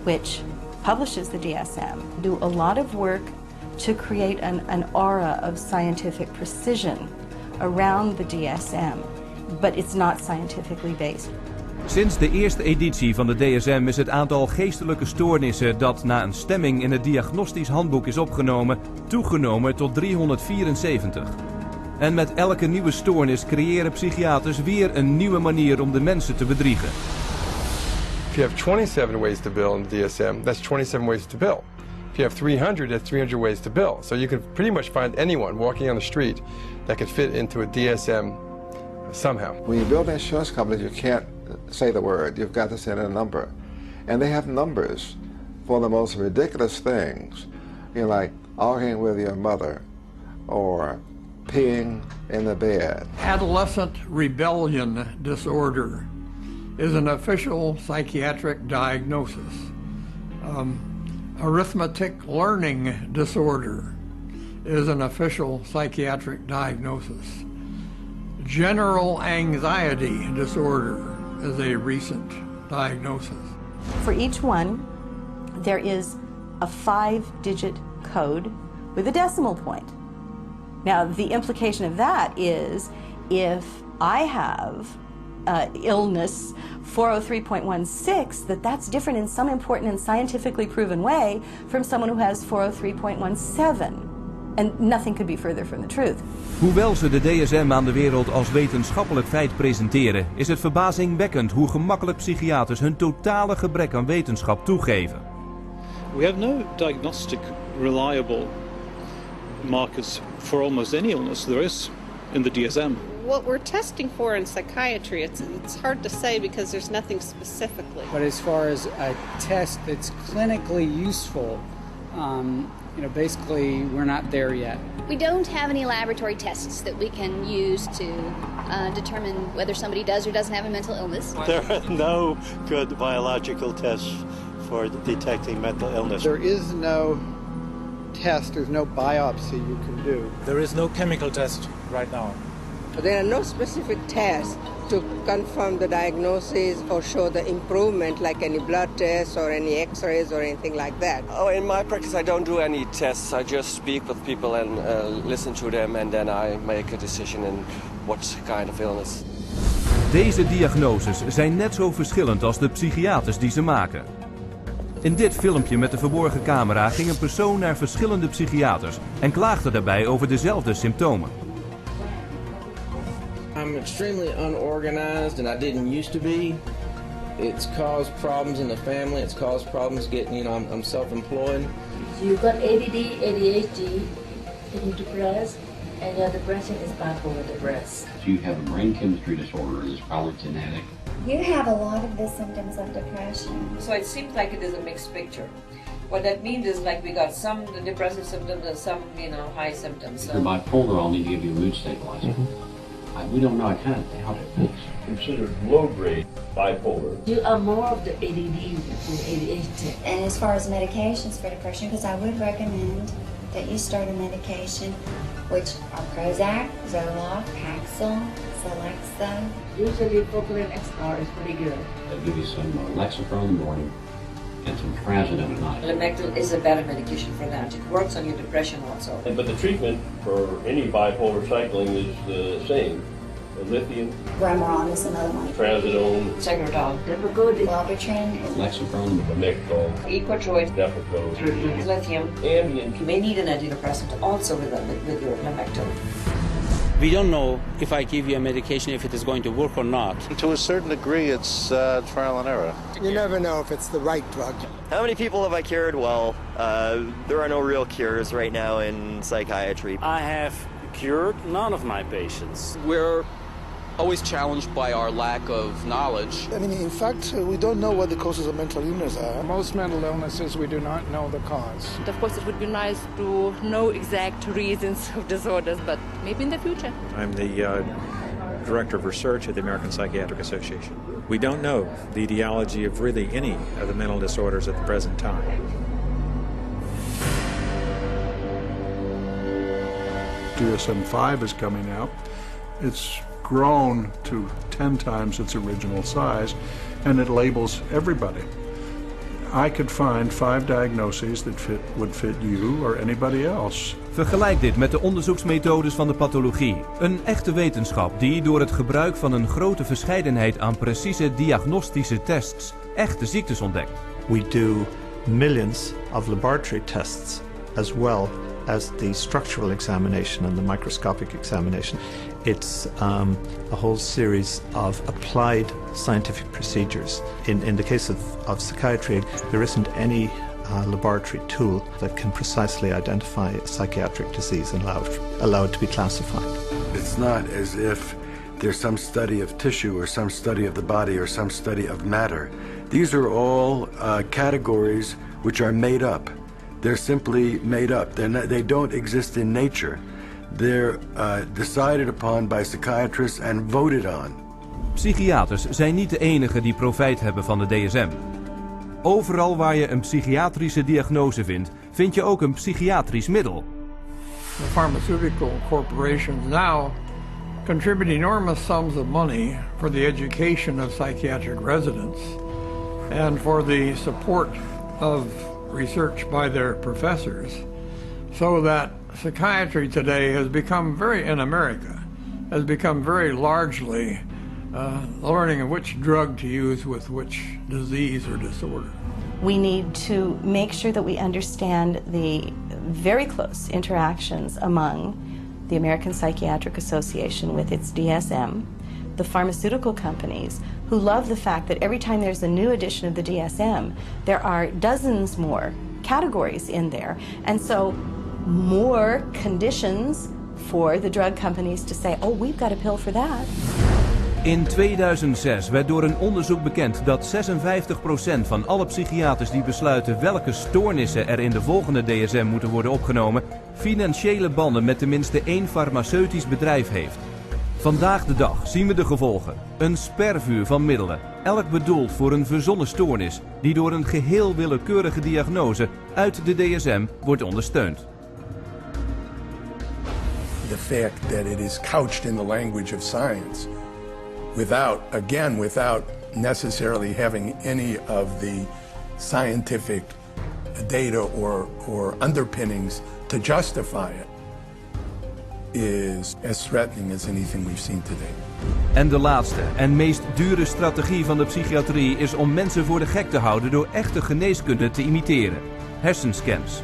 which publishes the DSM, do a lot of work to create an aura of scientific precision around the DSM, but it's not scientifically based. Sinds de eerste editie van de DSM is het aantal geestelijke stoornissen dat na een stemming in het diagnostisch handboek is opgenomen, toegenomen tot 374. En met elke nieuwe stoornis creëren psychiaters weer een nieuwe manier om de mensen te bedriegen. If you have 27 ways to bill in the DSM, that's 27 ways to bill. If you have 300, that's 300 ways to bill. So you can pretty much find anyone walking on the street that could fit into a DSM somehow. When you build insurance companies, you can't say the word. You've got to send in a number. And they have numbers for the most ridiculous things. You know, like arguing with your mother or peeing in the bed. Adolescent rebellion disorder is an official psychiatric diagnosis. Arithmetic learning disorder is an official psychiatric diagnosis. General anxiety disorder is a recent diagnosis. For each one, there is a 5-digit code with a decimal point. Now, the implication of that is if I have illness 403.16, that's different in some important and scientifically proven way from someone who has 403.17. And nothing could be further from the truth. Hoewel ze de DSM aan de wereld als wetenschappelijk feit presenteren, is het verbazingwekkend hoe gemakkelijk psychiaters hun totale gebrek aan wetenschap toegeven. We have no diagnostic reliable markers for almost any illness there is in the DSM. What we're testing for in psychiatry, it's hard to say because there's nothing specifically. But as far as a test that's clinically useful, basically we're not there yet. We don't have any laboratory tests that we can use to determine whether somebody does or doesn't have a mental illness. There are no good biological tests for detecting mental illness. There is no test, there's no biopsy you can do. There is no chemical test right now. There are no specific tests to confirm the diagnosis or show the improvement, like any blood tests or any x-rays or anything like that. Oh, in my practice I don't do any tests. I just speak with people and listen to them, and then I make a decision in what kind of illness. Deze diagnoses zijn net zo verschillend als de psychiaters die ze maken. In dit filmpje met de verborgen camera ging een persoon naar verschillende psychiaters en klaagde daarbij over dezelfde symptomen. I'm extremely unorganized, and I didn't used to be. It's caused problems in the family. It's caused problems getting, I'm self-employed. You've got ADD, ADHD, and you're depressed, and your depression is bipolar depressed. You have a brain chemistry disorder that's probably genetic. You have a lot of the symptoms of depression. So it seems like it is a mixed picture. What that means is like we got some depressive symptoms and some, high symptoms. If you're bipolar, I'll need to give you a mood stabilizer. We don't know how to fix. Considered low-grade bipolar. You are more of the ADD than ADHD. And as far as medications for depression, because I would recommend that you start a medication, which are Prozac, Zoloft, Paxil, Celexa. Usually propylene XR is pretty good. They'll give you some Lexapro in the morning and some trazodone at night. Lamictal is a better medication for that. It works on your depression also. But the treatment for any bipolar cycling is the same. Lithium. Remeron is another one. Trazodone. Segredol. Depakote. Wellbutrin. Lexapro. Lamictal. Equitroid. Depakote. Lithium. Ambien. You may need an antidepressant also with your Lamictal. We don't know if I give you a medication if it is going to work or not. To a certain degree, it's trial and error. You never know if it's the right drug. How many people have I cured? Well, there are no real cures right now in psychiatry. I have cured none of my patients. We're always challenged by our lack of knowledge. In fact, we don't know what the causes of mental illness are. Most mental illnesses, we do not know the cause. Of course, it would be nice to know exact reasons of disorders, but maybe in the future. I'm the Director of Research at the American Psychiatric Association. We don't know the etiology of really any of the mental disorders at the present time. DSM-5 is coming out. It's grown to 10 times its original size, and it labels everybody. I could find 5 diagnoses that would fit you or anybody else. Vergelijk dit met de onderzoeksmethodes van de pathologie. Een echte wetenschap die door het gebruik van een grote verscheidenheid aan precieze diagnostische tests echte ziektes ontdekt. We do millions of laboratory tests as well as the structural examination and the microscopic examination. It's a whole series of applied scientific procedures. In the case of psychiatry, there isn't any laboratory tool that can precisely identify a psychiatric disease and allow it to be classified. It's not as if there's some study of tissue or some study of the body or some study of matter. These are all categories which are made up. They're simply made up. They don't exist in nature. They're decided upon by psychiatrists and voted on. Psychiaters zijn niet de enigen die profijt hebben van de DSM. Overal waar je een psychiatrische diagnose vindt, vind je ook een psychiatrisch middel. The pharmaceutical corporations now contribute enormous sums of money for the education of psychiatric residents and for the support of research by their professors, so that psychiatry today has become in America, has become very largely learning which drug to use with which disease or disorder. We need to make sure that we understand the very close interactions among the American Psychiatric Association with its DSM, the pharmaceutical companies, who love the fact that every time there's a new edition of the DSM, there are dozens more categories in there, and so more conditions for the drug companies to say, oh, we've got a pill for that. In 2006 werd door een onderzoek bekend dat 56% van alle psychiaters die besluiten welke stoornissen er in de volgende DSM moeten worden opgenomen, financiële banden met tenminste één farmaceutisch bedrijf heeft. Vandaag de dag zien we de gevolgen. Een spervuur van middelen, elk bedoeld voor een verzonnen stoornis, die door een geheel willekeurige diagnose uit de DSM wordt ondersteund. The fact that it is couched in the language of science, without necessarily having any of the scientific data or underpinnings to justify it, is as threatening as anything we've seen today. En de laatste en meest dure strategie van de psychiatrie is om mensen voor de gek te houden door echte geneeskunde te imiteren. Hersenscans.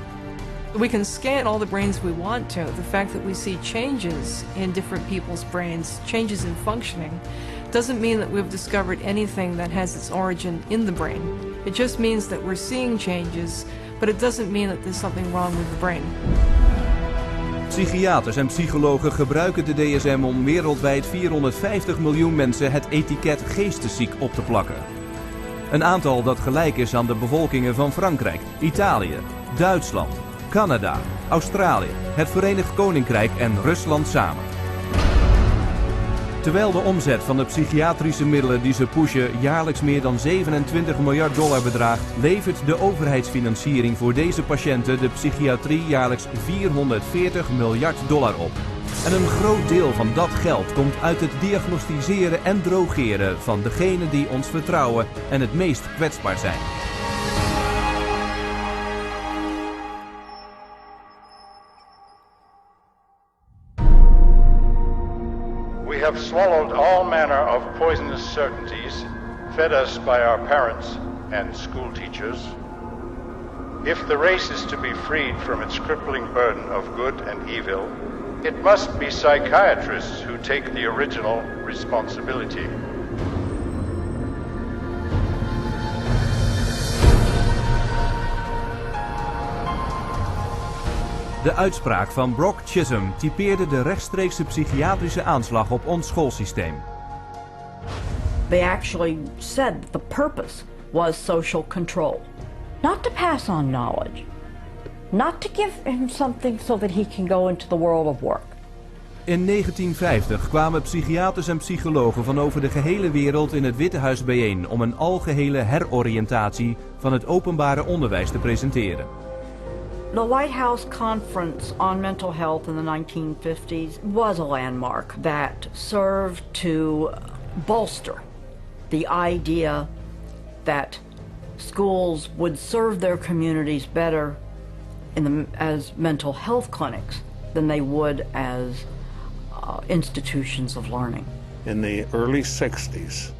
We can scan all the brains we want to. The fact that we see changes in different people's brains, changes in functioning, doesn't mean that we've discovered anything that has its origin in the brain. It just means that we're seeing changes, but it doesn't mean that there's something wrong with the brain. Psychiaters en psychologen gebruiken de DSM om wereldwijd 450 miljoen mensen het etiket geestesziek op te plakken. Een aantal dat gelijk is aan de bevolkingen van Frankrijk, Italië, Duitsland, Canada, Australië, het Verenigd Koninkrijk en Rusland samen. Terwijl de omzet van de psychiatrische middelen die ze pushen jaarlijks meer dan $27 miljard bedraagt, levert de overheidsfinanciering voor deze patiënten de psychiatrie jaarlijks $440 miljard op. En een groot deel van dat geld komt uit het diagnosticeren en drogeren van degenen die ons vertrouwen en het meest kwetsbaar zijn. We have swallowed all manner of poisonous certainties fed us by our parents and school teachers. If the race is to be freed from its crippling burden of good and evil, it must be psychiatrists who take the original responsibility. De uitspraak van Brock Chisholm typeerde de rechtstreekse psychiatrische aanslag op ons schoolsysteem. They actually said the purpose was social control. Not to pass on knowledge. Not to give him something so that he can go into the world of work. In 1950 kwamen psychiaters en psychologen van over de gehele wereld in het Witte Huis bijeen om een algehele heroriëntatie van het openbare onderwijs te presenteren. The White House Conference on Mental Health in the 1950s was a landmark that served to bolster the idea that schools would serve their communities better as mental health clinics than they would as institutions of learning. In the early 60s,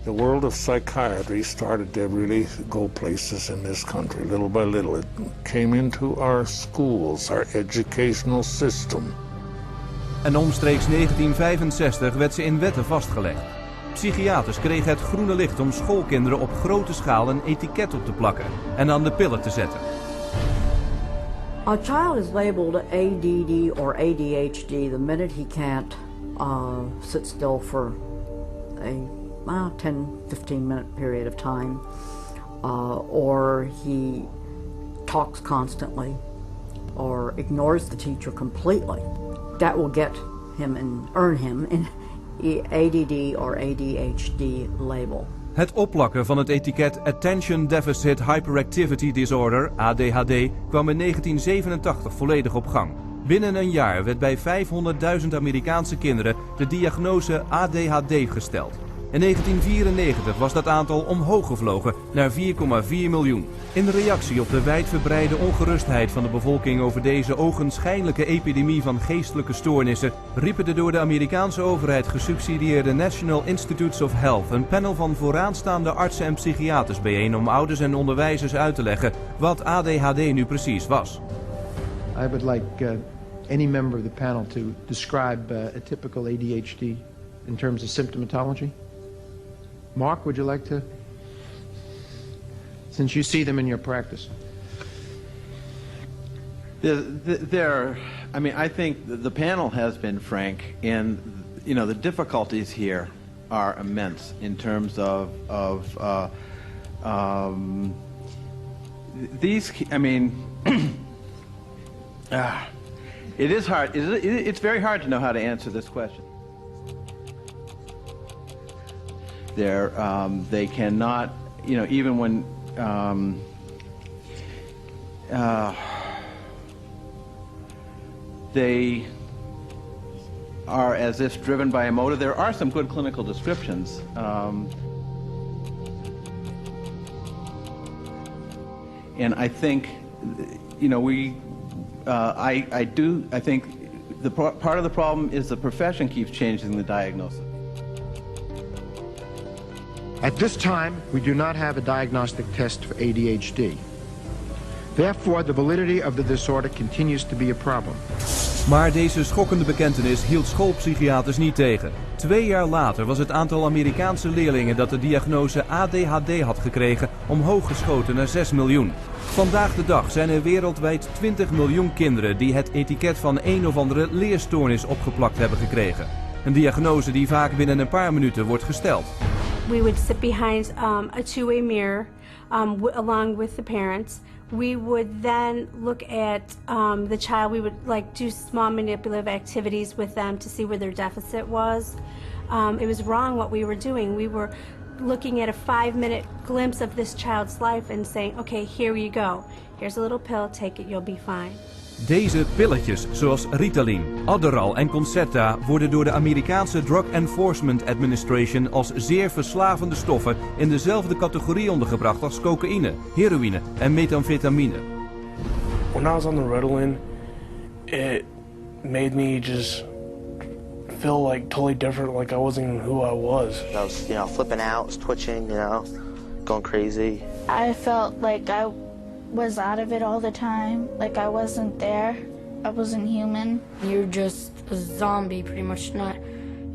the world of psychiatry started to really go places in this country. Little by little, it came into our schools, our educational system. En omstreeks 1965 werd ze in wetten vastgelegd. Psychiaters kregen het groene licht om schoolkinderen op grote schaal een etiket op te plakken en aan de pillen te zetten. A child is labeled ADD or ADHD the minute he can't sit still for a 10-15 minute period of time, or he talks constantly, or ignores the teacher completely. That will get him and earn him an ADD or ADHD label. Het opplakken van het etiket Attention Deficit Hyperactivity Disorder, ADHD, kwam in 1987 volledig op gang. Binnen een jaar werd bij 500.000 Amerikaanse kinderen de diagnose ADHD gesteld. In 1994 was dat aantal omhoog gevlogen naar 4,4 miljoen. In reactie op de wijdverbreide ongerustheid van de bevolking over deze ogenschijnlijke epidemie van geestelijke stoornissen, riepen de door de Amerikaanse overheid gesubsidieerde National Institutes of Health een panel van vooraanstaande artsen en psychiaters bijeen om ouders en onderwijzers uit te leggen wat ADHD nu precies was. I would like any member of the panel to describe a typical ADHD in terms of symptomatology. Mark, would you like to? Since you see them in your practice. I mean, I think the panel has been frank, and you know the difficulties here are immense in terms of these. I mean, it is hard. It's very hard to know how to answer this question. They cannot, you know, even when. They are as if driven by a motive. There are some good clinical descriptions. And I think, you know, I think part of the problem is the profession keeps changing the diagnosis. At this time, we do not have a diagnostic test for ADHD. Therefore, the validity of the disorder continues to be a problem. Maar deze schokkende bekentenis hield schoolpsychiaters niet tegen. 2 jaar later was het aantal Amerikaanse leerlingen dat de diagnose ADHD had gekregen omhoog geschoten naar 6 miljoen. Vandaag de dag zijn er wereldwijd 20 miljoen kinderen die het etiket van een of andere leerstoornis opgeplakt hebben gekregen. Een diagnose die vaak binnen een paar minuten wordt gesteld. We would sit behind a two-way mirror along with the parents. We would then look at the child. We would do small manipulative activities with them to see where their deficit was. It was wrong what we were doing. We were looking at a 5-minute glimpse of this child's life and saying, okay, here you go. Here's a little pill, take it, you'll be fine. Deze pilletjes, zoals Ritalin, Adderall en Concerta, worden door de Amerikaanse Drug Enforcement Administration als zeer verslavende stoffen in dezelfde categorie ondergebracht als cocaïne, heroïne en methamfetamine. When I was on the Ritalin, it made me just feel like totally different, like I wasn't even who I was. I was, flipping out, was twitching, going crazy. I felt like I was out of it all the time, like I wasn't there, I wasn't human. You're just a zombie, pretty much.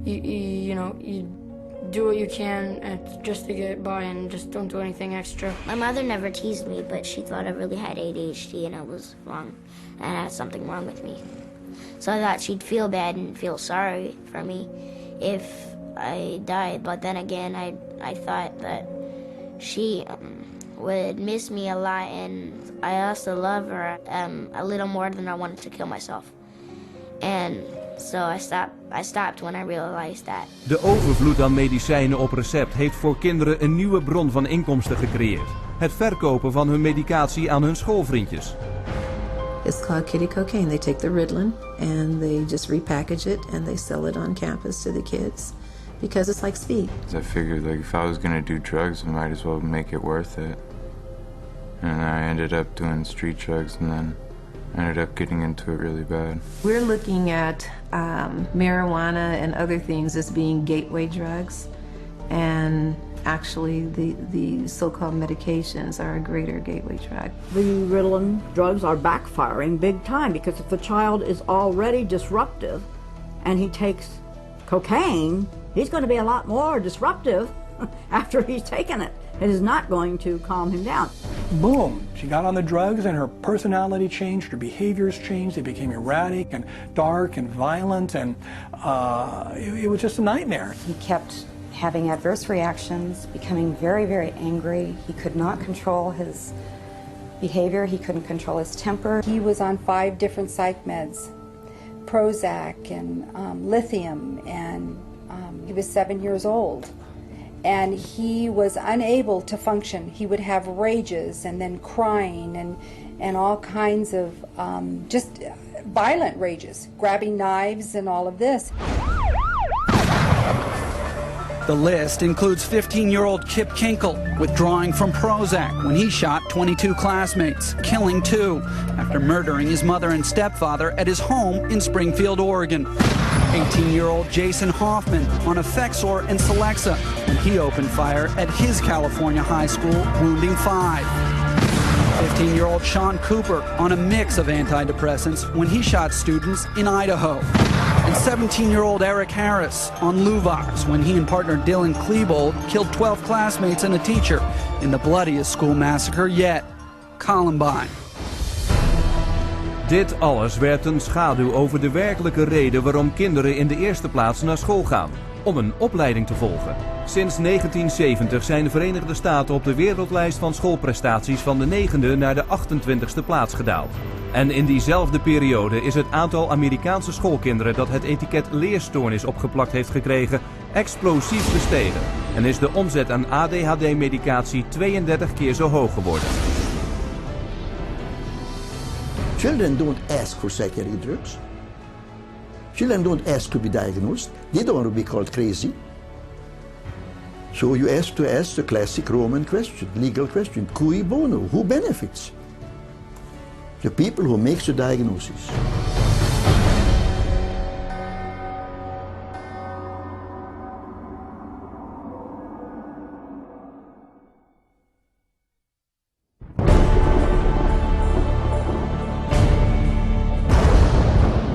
You do what you can just to get by and just don't do anything extra. My mother never teased me, but she thought I really had ADHD and it was wrong, and I had something wrong with me. So I thought she'd feel bad and feel sorry for me if I died, but then again, I thought that she would miss me a lot, and I also love her a little more than I wanted to kill myself. And so I stopped when I realized that. De overvloed aan medicijnen op recept heeft voor kinderen een nieuwe bron van inkomsten gecreëerd. Het verkopen van hun medicatie aan hun schoolvriendjes. It's called kitty cocaine. They take the Ritalin and they just repackage it and they sell it on campus to the kids. Because it's like speed. I figured if I was gonna do drugs, I might as well make it worth it. And I ended up doing street drugs, and then I ended up getting into it really bad. We're looking at marijuana and other things as being gateway drugs, and actually the so-called medications are a greater gateway drug. The Ritalin drugs are backfiring big time, because if the child is already disruptive and he takes cocaine, he's going to be a lot more disruptive after he's taken it. It is not going to calm him down. Boom, she got on the drugs and her personality changed, her behaviors changed, they became erratic and dark and violent, and it was just a nightmare. He kept having adverse reactions, becoming very, very angry. He could not control his behavior, he couldn't control his temper. He was on 5 different psych meds, Prozac and lithium, and he was 7 years old. And he was unable to function. He would have rages and then crying and all kinds of just violent rages, grabbing knives and all of this. The list includes 15-year-old Kip Kinkle withdrawing from Prozac when he shot 22 classmates, killing 2 after murdering his mother and stepfather at his home in Springfield, Oregon. 18-year-old Jason Hoffman on Effexor and Celexa when he opened fire at his California high school, wounding 5. 15-year-old Sean Cooper on a mix of antidepressants when he shot students in Idaho. And 17-year-old Eric Harris on Luvars when he and partner Dylan Klebold killed 12 classmates and a teacher in the bloodiest school massacre yet, Columbine. Dit alles werpt een schaduw over de werkelijke reden waarom kinderen in de eerste plaats naar school gaan. Om een opleiding te volgen. Sinds 1970 zijn de Verenigde Staten op de wereldlijst van schoolprestaties van de 9e naar de 28e plaats gedaald. En in diezelfde periode is het aantal Amerikaanse schoolkinderen dat het etiket leerstoornis opgeplakt heeft gekregen explosief gestegen. En is de omzet aan ADHD-medicatie 32 keer zo hoog geworden. Children don't ask for psychiatric drugs. Children don't ask to be diagnosed. They don't want to be called crazy. So you ask the classic Roman question, legal question, cui bono, who benefits? The people who make the diagnosis.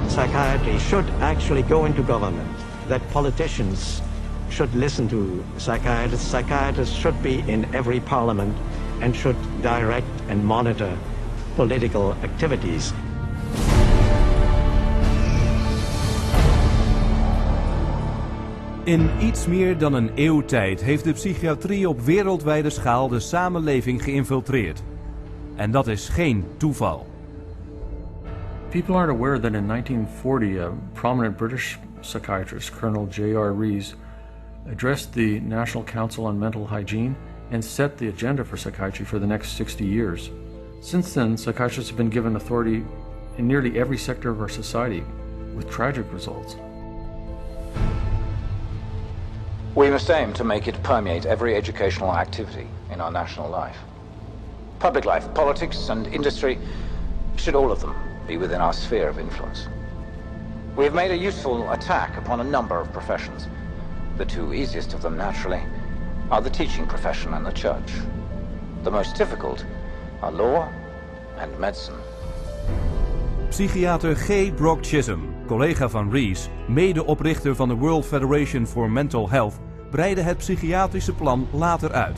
Psychiatry should actually go into government, that politicians should listen to psychiatrists. Psychiatrists should be in every parliament and should direct and monitor political activities. In iets meer dan een eeuw tijd heeft de psychiatrie op wereldwijde schaal de samenleving geïnfiltreerd. En dat is geen toeval. People aren't aware that in 1940 a prominent British psychiatrist, Colonel J.R. Rees, addressed the National Council on Mental Hygiene and set the agenda for psychiatry for the next 60 years. Since then, psychiatrists have been given authority in nearly every sector of our society, with tragic results. We must aim to make it permeate every educational activity in our national life. Public life, politics and industry, should all of them be within our sphere of influence. We have made a useful attack upon a number of professions. The two easiest of them, naturally, are the teaching profession and the church. The most difficult are law and medicine. Psychiater G. Brock Chisholm, collega van Rees, medeoprichter van de World Federation for Mental Health, breidde het psychiatrische plan later uit.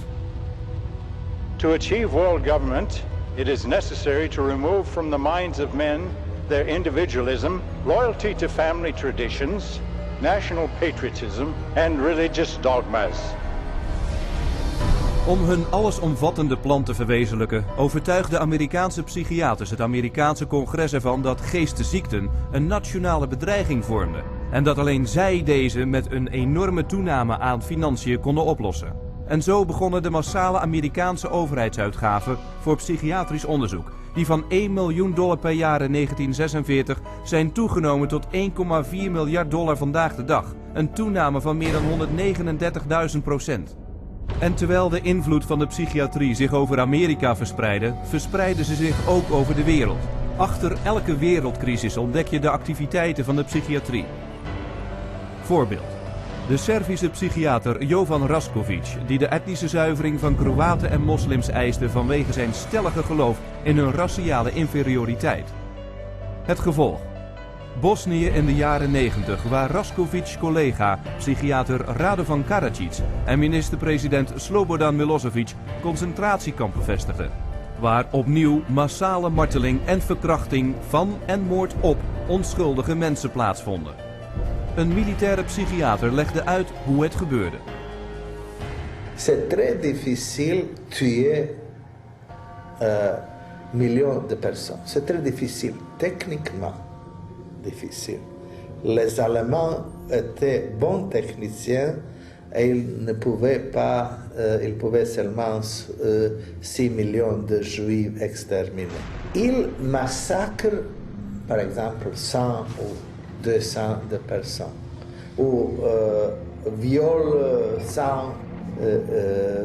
To achieve world government, it is necessary to remove from the minds of men their individualism, loyalty to family traditions, national patriotism and religious dogmas. Om hun allesomvattende plan te verwezenlijken, overtuigden Amerikaanse psychiaters het Amerikaanse congres ervan dat geestesziekten een nationale bedreiging vormden. En dat alleen zij deze met een enorme toename aan financiën konden oplossen. En zo begonnen de massale Amerikaanse overheidsuitgaven voor psychiatrisch onderzoek, die van $1 miljoen per jaar in 1946 zijn toegenomen tot $1,4 miljard vandaag de dag. Een toename van meer dan 139.000%. En terwijl de invloed van de psychiatrie zich over Amerika verspreidde, verspreidde ze zich ook over de wereld. Achter elke wereldcrisis ontdek je de activiteiten van de psychiatrie. Voorbeeld. De Servische psychiater Jovan Raskovic, die de etnische zuivering van Kroaten en moslims eiste vanwege zijn stellige geloof in hun raciale inferioriteit. Het gevolg. Bosnië in de jaren 90, waar Raskovics collega, psychiater Radovan Karadzic en minister-president Slobodan Milosevic concentratiekampen vestigden. Waar opnieuw massale marteling en verkrachting van en moord op onschuldige mensen plaatsvonden. Een militaire psychiater legde uit hoe het gebeurde. C'est très difficile tuer millions de personnes. C'est très difficile, techniquement difficile. Les Allemands étaient bons techniciens et ils pouvaient seulement 6 millions de Juifs exterminer. Ils massacrent, par exemple, 100 ou 200 de personnes, ou violent 100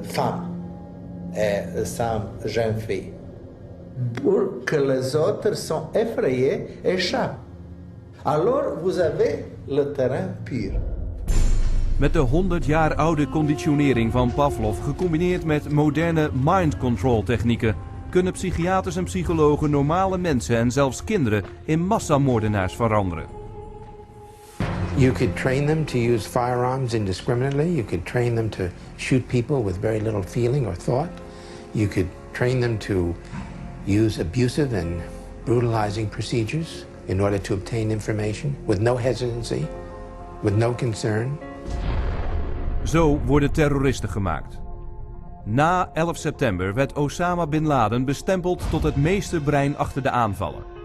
femmes et 100 jeunes filles, pour que les autres sont effrayés et échappent. Alors vous avez le terrain pur. Met de 100 jaar oude conditionering van Pavlov gecombineerd met moderne mind control technieken kunnen psychiaters en psychologen normale mensen en zelfs kinderen in massamoordenaars veranderen. You could train them to use firearms indiscriminately. You could train them to shoot people with very little feeling or thought. You could train them to use abusive and brutalizing procedures in order to obtain information with no hesitancy, with no concern. Zo worden terroristen gemaakt. Na 11 september werd Osama Bin Laden bestempeld tot het meesterbrein achter de aanvallen.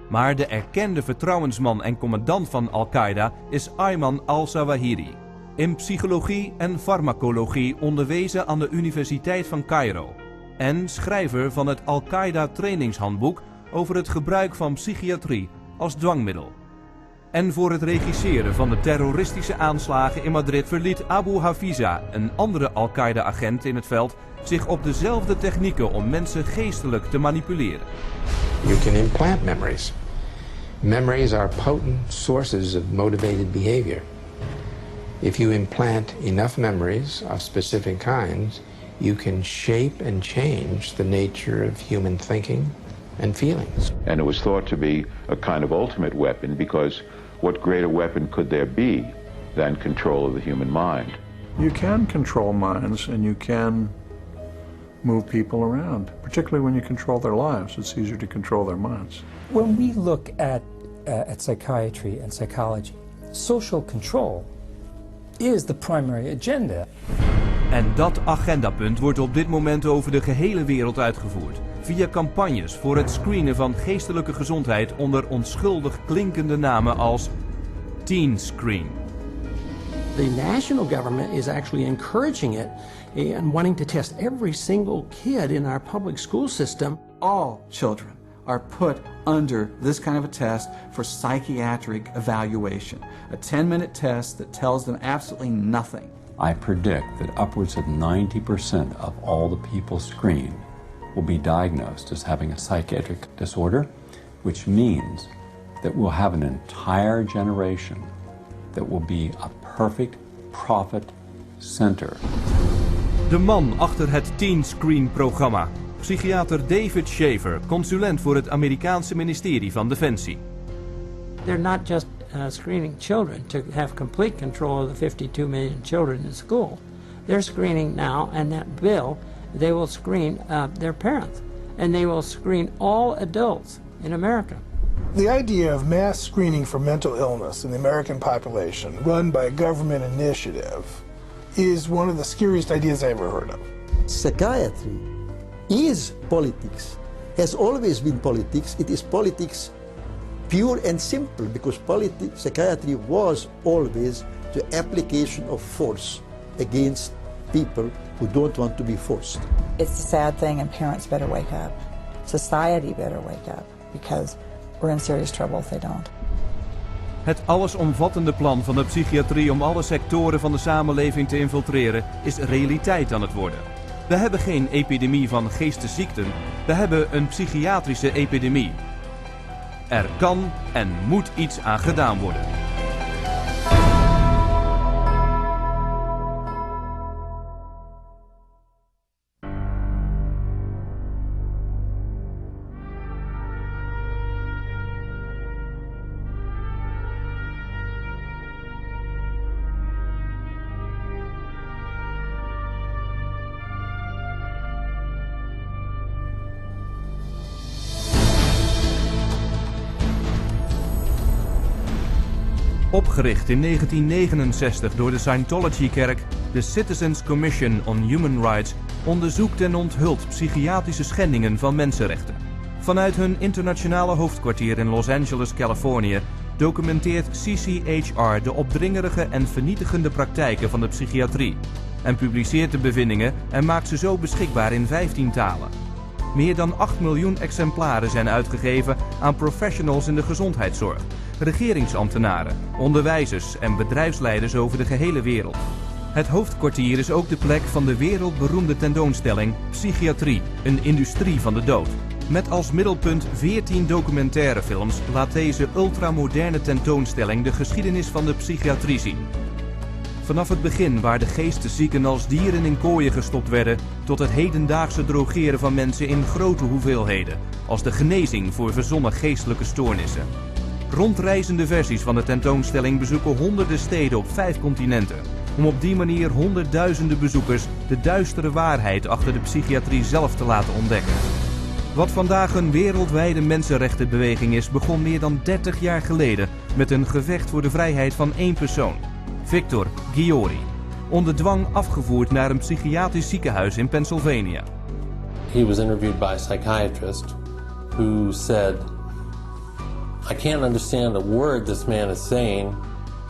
Maar de erkende vertrouwensman en commandant van Al-Qaeda is Ayman al-Zawahiri. In psychologie en farmacologie onderwezen aan de Universiteit van Cairo. En schrijver van het Al-Qaeda trainingshandboek over het gebruik van psychiatrie als dwangmiddel. En voor het regisseren van de terroristische aanslagen in Madrid verliet Abu Hafiza, een andere Al-Qaeda-agent in het veld, zich op dezelfde technieken om mensen geestelijk te manipuleren. You can implant memories. Memories are potent sources of motivated behavior. If you implant enough memories of specific kinds, you can shape and change the nature of human thinking and feelings. And it was thought to be a kind of ultimate weapon because what greater weapon could there be than control of the human mind? You can control minds and you can move people around, particularly when you control their lives. It's easier to control their minds. When we look at psychiatry and psychology, social control is the primary agenda. En dat agendapunt wordt op dit moment over de gehele wereld uitgevoerd. Via campagnes voor het screenen van geestelijke gezondheid onder onschuldig klinkende namen als Teen Screen. The national government is actually encouraging it and wanting to test every single kid in our public school system. All children are put under this kind of a test for psychiatric evaluation. A 10-minute test that tells them absolutely nothing. I predict that upwards of 90% of all the people screened will be diagnosed as having a psychiatric disorder, which means that we'll have an entire generation that will be a perfect profit center. De man achter het Teen Screen programma, psychiater David Shaver, consulent voor het Amerikaanse ministerie van Defensie. They're not just screening children to have complete control of the 52 million children in school. They're screening now, and that bill, they will screen their parents, and they will screen all adults in America. The idea of mass screening for mental illness in the American population, run by a government initiative, is one of the scariest ideas I ever heard of. Psychiatry is politics, has always been politics. It is politics pure and simple, because psychiatry was always the application of force against people who don't want to be forced. It's a sad thing, and parents better wake up. Society better wake up, because we're in serious trouble if they don't. Het allesomvattende plan van de psychiatrie om alle sectoren van de samenleving te infiltreren is realiteit aan het worden. We hebben geen epidemie van geestesziekten, we hebben een psychiatrische epidemie. Er kan en moet iets aan gedaan worden. Opgericht in 1969 door de Scientology-kerk, de Citizens Commission on Human Rights onderzoekt en onthult psychiatrische schendingen van mensenrechten. Vanuit hun internationale hoofdkwartier in Los Angeles, Californië, documenteert CCHR de opdringerige en vernietigende praktijken van de psychiatrie en publiceert de bevindingen en maakt ze zo beschikbaar in 15 talen. Meer dan 8 miljoen exemplaren zijn uitgegeven aan professionals in de gezondheidszorg, regeringsambtenaren, onderwijzers en bedrijfsleiders over de gehele wereld. Het hoofdkwartier is ook de plek van de wereldberoemde tentoonstelling Psychiatrie, een industrie van de dood. Met als middelpunt 14 documentaire films laat deze ultramoderne tentoonstelling de geschiedenis van de psychiatrie zien. Vanaf het begin waar de geesteszieken als dieren in kooien gestopt werden, tot het hedendaagse drogeren van mensen in grote hoeveelheden, als de genezing voor verzonnen geestelijke stoornissen. Rondreizende versies van de tentoonstelling bezoeken honderden steden op 5 continenten, om op die manier honderdduizenden bezoekers de duistere waarheid achter de psychiatrie zelf te laten ontdekken. Wat vandaag een wereldwijde mensenrechtenbeweging is, begon meer dan 30 jaar geleden met een gevecht voor de vrijheid van 1 persoon, Victor Ghiori, onder dwang afgevoerd naar een psychiatrisch ziekenhuis in Pennsylvania. He was interviewed by a psychiatrist who said, "I can't understand a word this man is saying.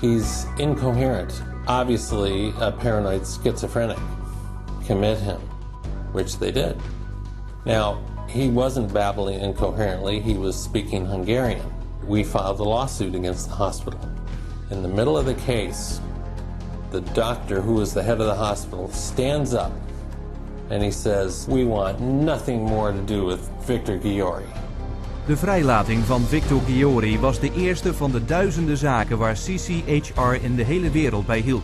He's incoherent. Obviously a paranoid schizophrenic. Commit him," which they did. Now, he wasn't babbling incoherently, he was speaking Hungarian. We filed a lawsuit against the hospital. In the middle of the case, the doctor, who was the head of the hospital, stands up and he says, "We want nothing more to do with Victor Ghiori." De vrijlating van Victor Ghiori was de eerste van de duizenden zaken waar CCHR in de hele wereld bij hielp.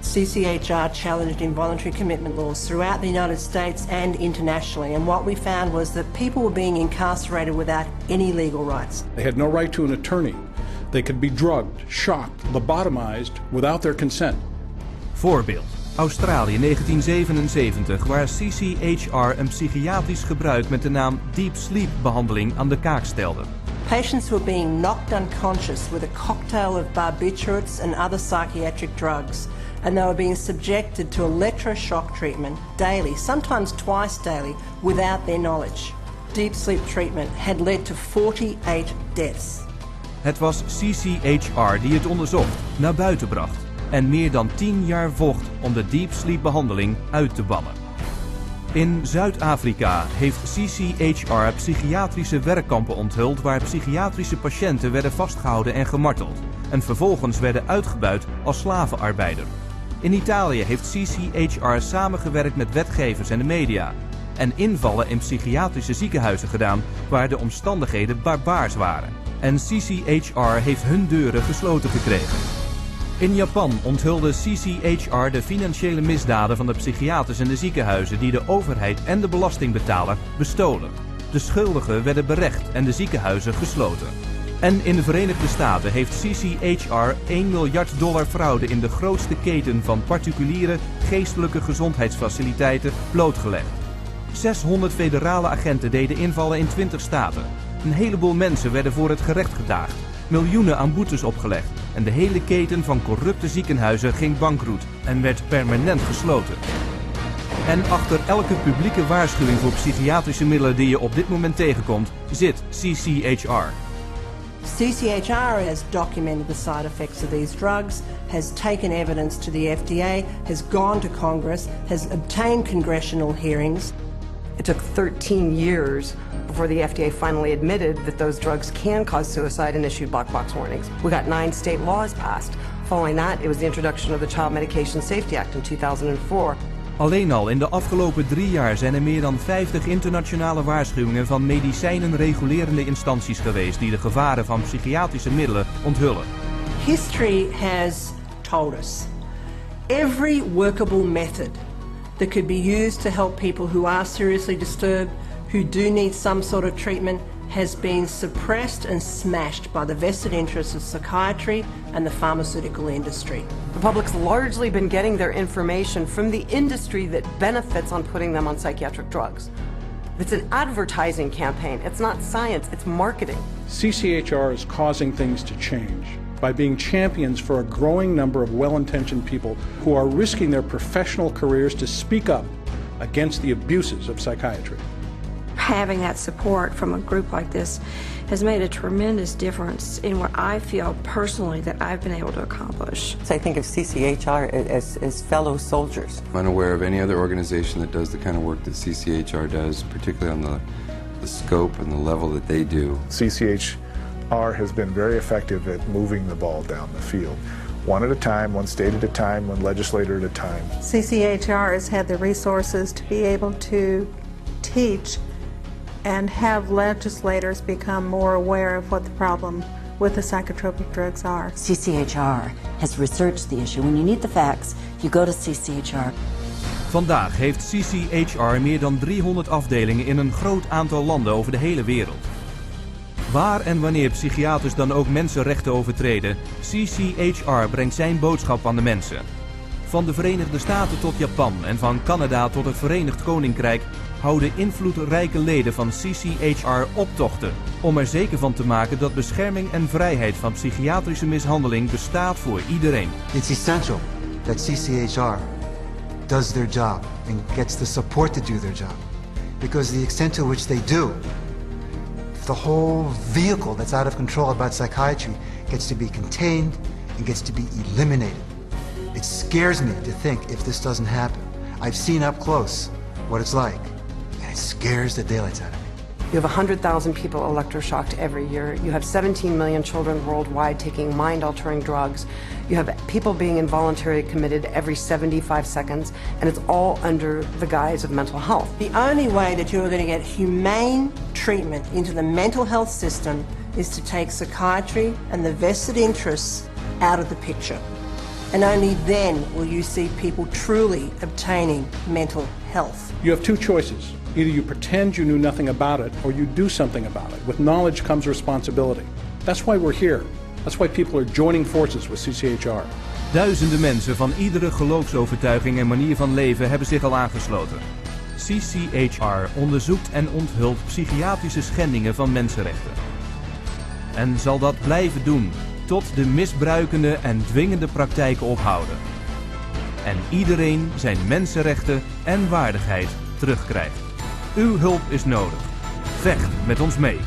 CCHR challenged involuntary commitment laws throughout the United States and internationally, and what we found was that people were being incarcerated without any legal rights. They had no right to an attorney. They could be drugged, shocked, lobotomized without their consent. Voorbeeld: Australië 1977, waar CCHR een psychiatrisch gebruik met de naam deep sleep behandeling aan de kaak stelde. Patients were being knocked unconscious with a cocktail of barbiturates and other psychiatric drugs, and they were being subjected to electroshock treatment daily, sometimes twice daily, without their knowledge. Deep sleep treatment had led to 48 deaths. Het was CCHR die het onderzocht, naar buiten bracht en meer dan 10 jaar vocht om de deep sleep behandeling uit te bannen. In Zuid-Afrika heeft CCHR psychiatrische werkkampen onthuld waar psychiatrische patiënten werden vastgehouden en gemarteld en vervolgens werden uitgebuit als slavenarbeider. In Italië heeft CCHR samengewerkt met wetgevers en de media en invallen in psychiatrische ziekenhuizen gedaan waar de omstandigheden barbaars waren. En CCHR heeft hun deuren gesloten gekregen. In Japan onthulde CCHR de financiële misdaden van de psychiaters en de ziekenhuizen die de overheid en de belastingbetaler bestolen. De schuldigen werden berecht en de ziekenhuizen gesloten. En in de Verenigde Staten heeft CCHR $1 miljard fraude in de grootste keten van particuliere geestelijke gezondheidsfaciliteiten blootgelegd. 600 federale agenten deden invallen in 20 staten. Een heleboel mensen werden voor het gerecht gedaagd, miljoenen aan boetes opgelegd en de hele keten van corrupte ziekenhuizen ging bankroet en werd permanent gesloten. En achter elke publieke waarschuwing voor psychiatrische middelen die je op dit moment tegenkomt, zit CCHR. CCHR has documented the side effects of these drugs, has taken evidence to the FDA, has gone to Congress, has obtained congressional hearings. It took 13 years before the FDA finally admitted that those drugs can cause suicide and issued black box warnings. We got 9 state laws passed. Following that, it was the introduction of the Child Medication Safety Act in 2004. Alleen al in de afgelopen 3 jaar zijn er meer dan 50 internationale waarschuwingen van medicijnenregulerende instanties geweest die de gevaren van psychiatrische middelen onthullen. History has told us every workable method that could be used to help people who are seriously disturbed, who do need some sort of treatment, has been suppressed and smashed by the vested interests of psychiatry and the pharmaceutical industry. The public's largely been getting their information from the industry that benefits on putting them on psychiatric drugs. It's an advertising campaign. It's not science, it's marketing. CCHR is causing things to change by being champions for a growing number of well-intentioned people who are risking their professional careers to speak up against the abuses of psychiatry. Having that support from a group like this has made a tremendous difference in what I feel personally that I've been able to accomplish. So I think of CCHR as fellow soldiers. I'm unaware of any other organization that does the kind of work that CCHR does, particularly on the scope and the level that they do. CCHR has been very effective at moving the ball down the field. One at a time, one state at a time, one legislator at a time. CCHR has had the resources to be able to teach and have legislators become more aware of what the problem what the psychotropic drugs are. CCHR has researched the issue. When you need the facts, you go to CCHR. Vandaag heeft CCHR meer dan 300 afdelingen in een groot aantal landen over de hele wereld. Waar en wanneer psychiaters dan ook mensenrechten overtreden, CCHR brengt zijn boodschap aan de mensen. Van de Verenigde Staten tot Japan en van Canada tot het Verenigd Koninkrijk houden invloedrijke leden van CCHR optochten om er zeker van te maken dat bescherming en vrijheid van psychiatrische mishandeling bestaat voor iedereen. It's essential that CCHR does their job and gets the support to do their job, because the extent to which they do, the whole vehicle that's out of control about psychiatry gets to be contained and gets to be eliminated. It scares me to think if this doesn't happen. I've seen up close what it's like, and it scares the daylights out of me. You have 100,000 people electroshocked every year. You have 17 million children worldwide taking mind-altering drugs. You have people being involuntarily committed every 75 seconds, and it's all under the guise of mental health. The only way that you're going to get humane treatment into the mental health system is to take psychiatry and the vested interests out of the picture. And only then will you see people truly obtaining mental health. You have two choices. Either you pretend you knew nothing about it, or you do something about it. With knowledge comes responsibility. That's why we're here. That's why people are joining forces with CCHR. Duizenden mensen van iedere geloofsovertuiging en manier van leven hebben zich al aangesloten. CCHR onderzoekt en onthult psychiatrische schendingen van mensenrechten. En zal dat blijven doen tot de misbruikende en dwingende praktijken ophouden. En iedereen zijn mensenrechten en waardigheid terugkrijgt. Uw hulp is nodig. Vecht met ons mee.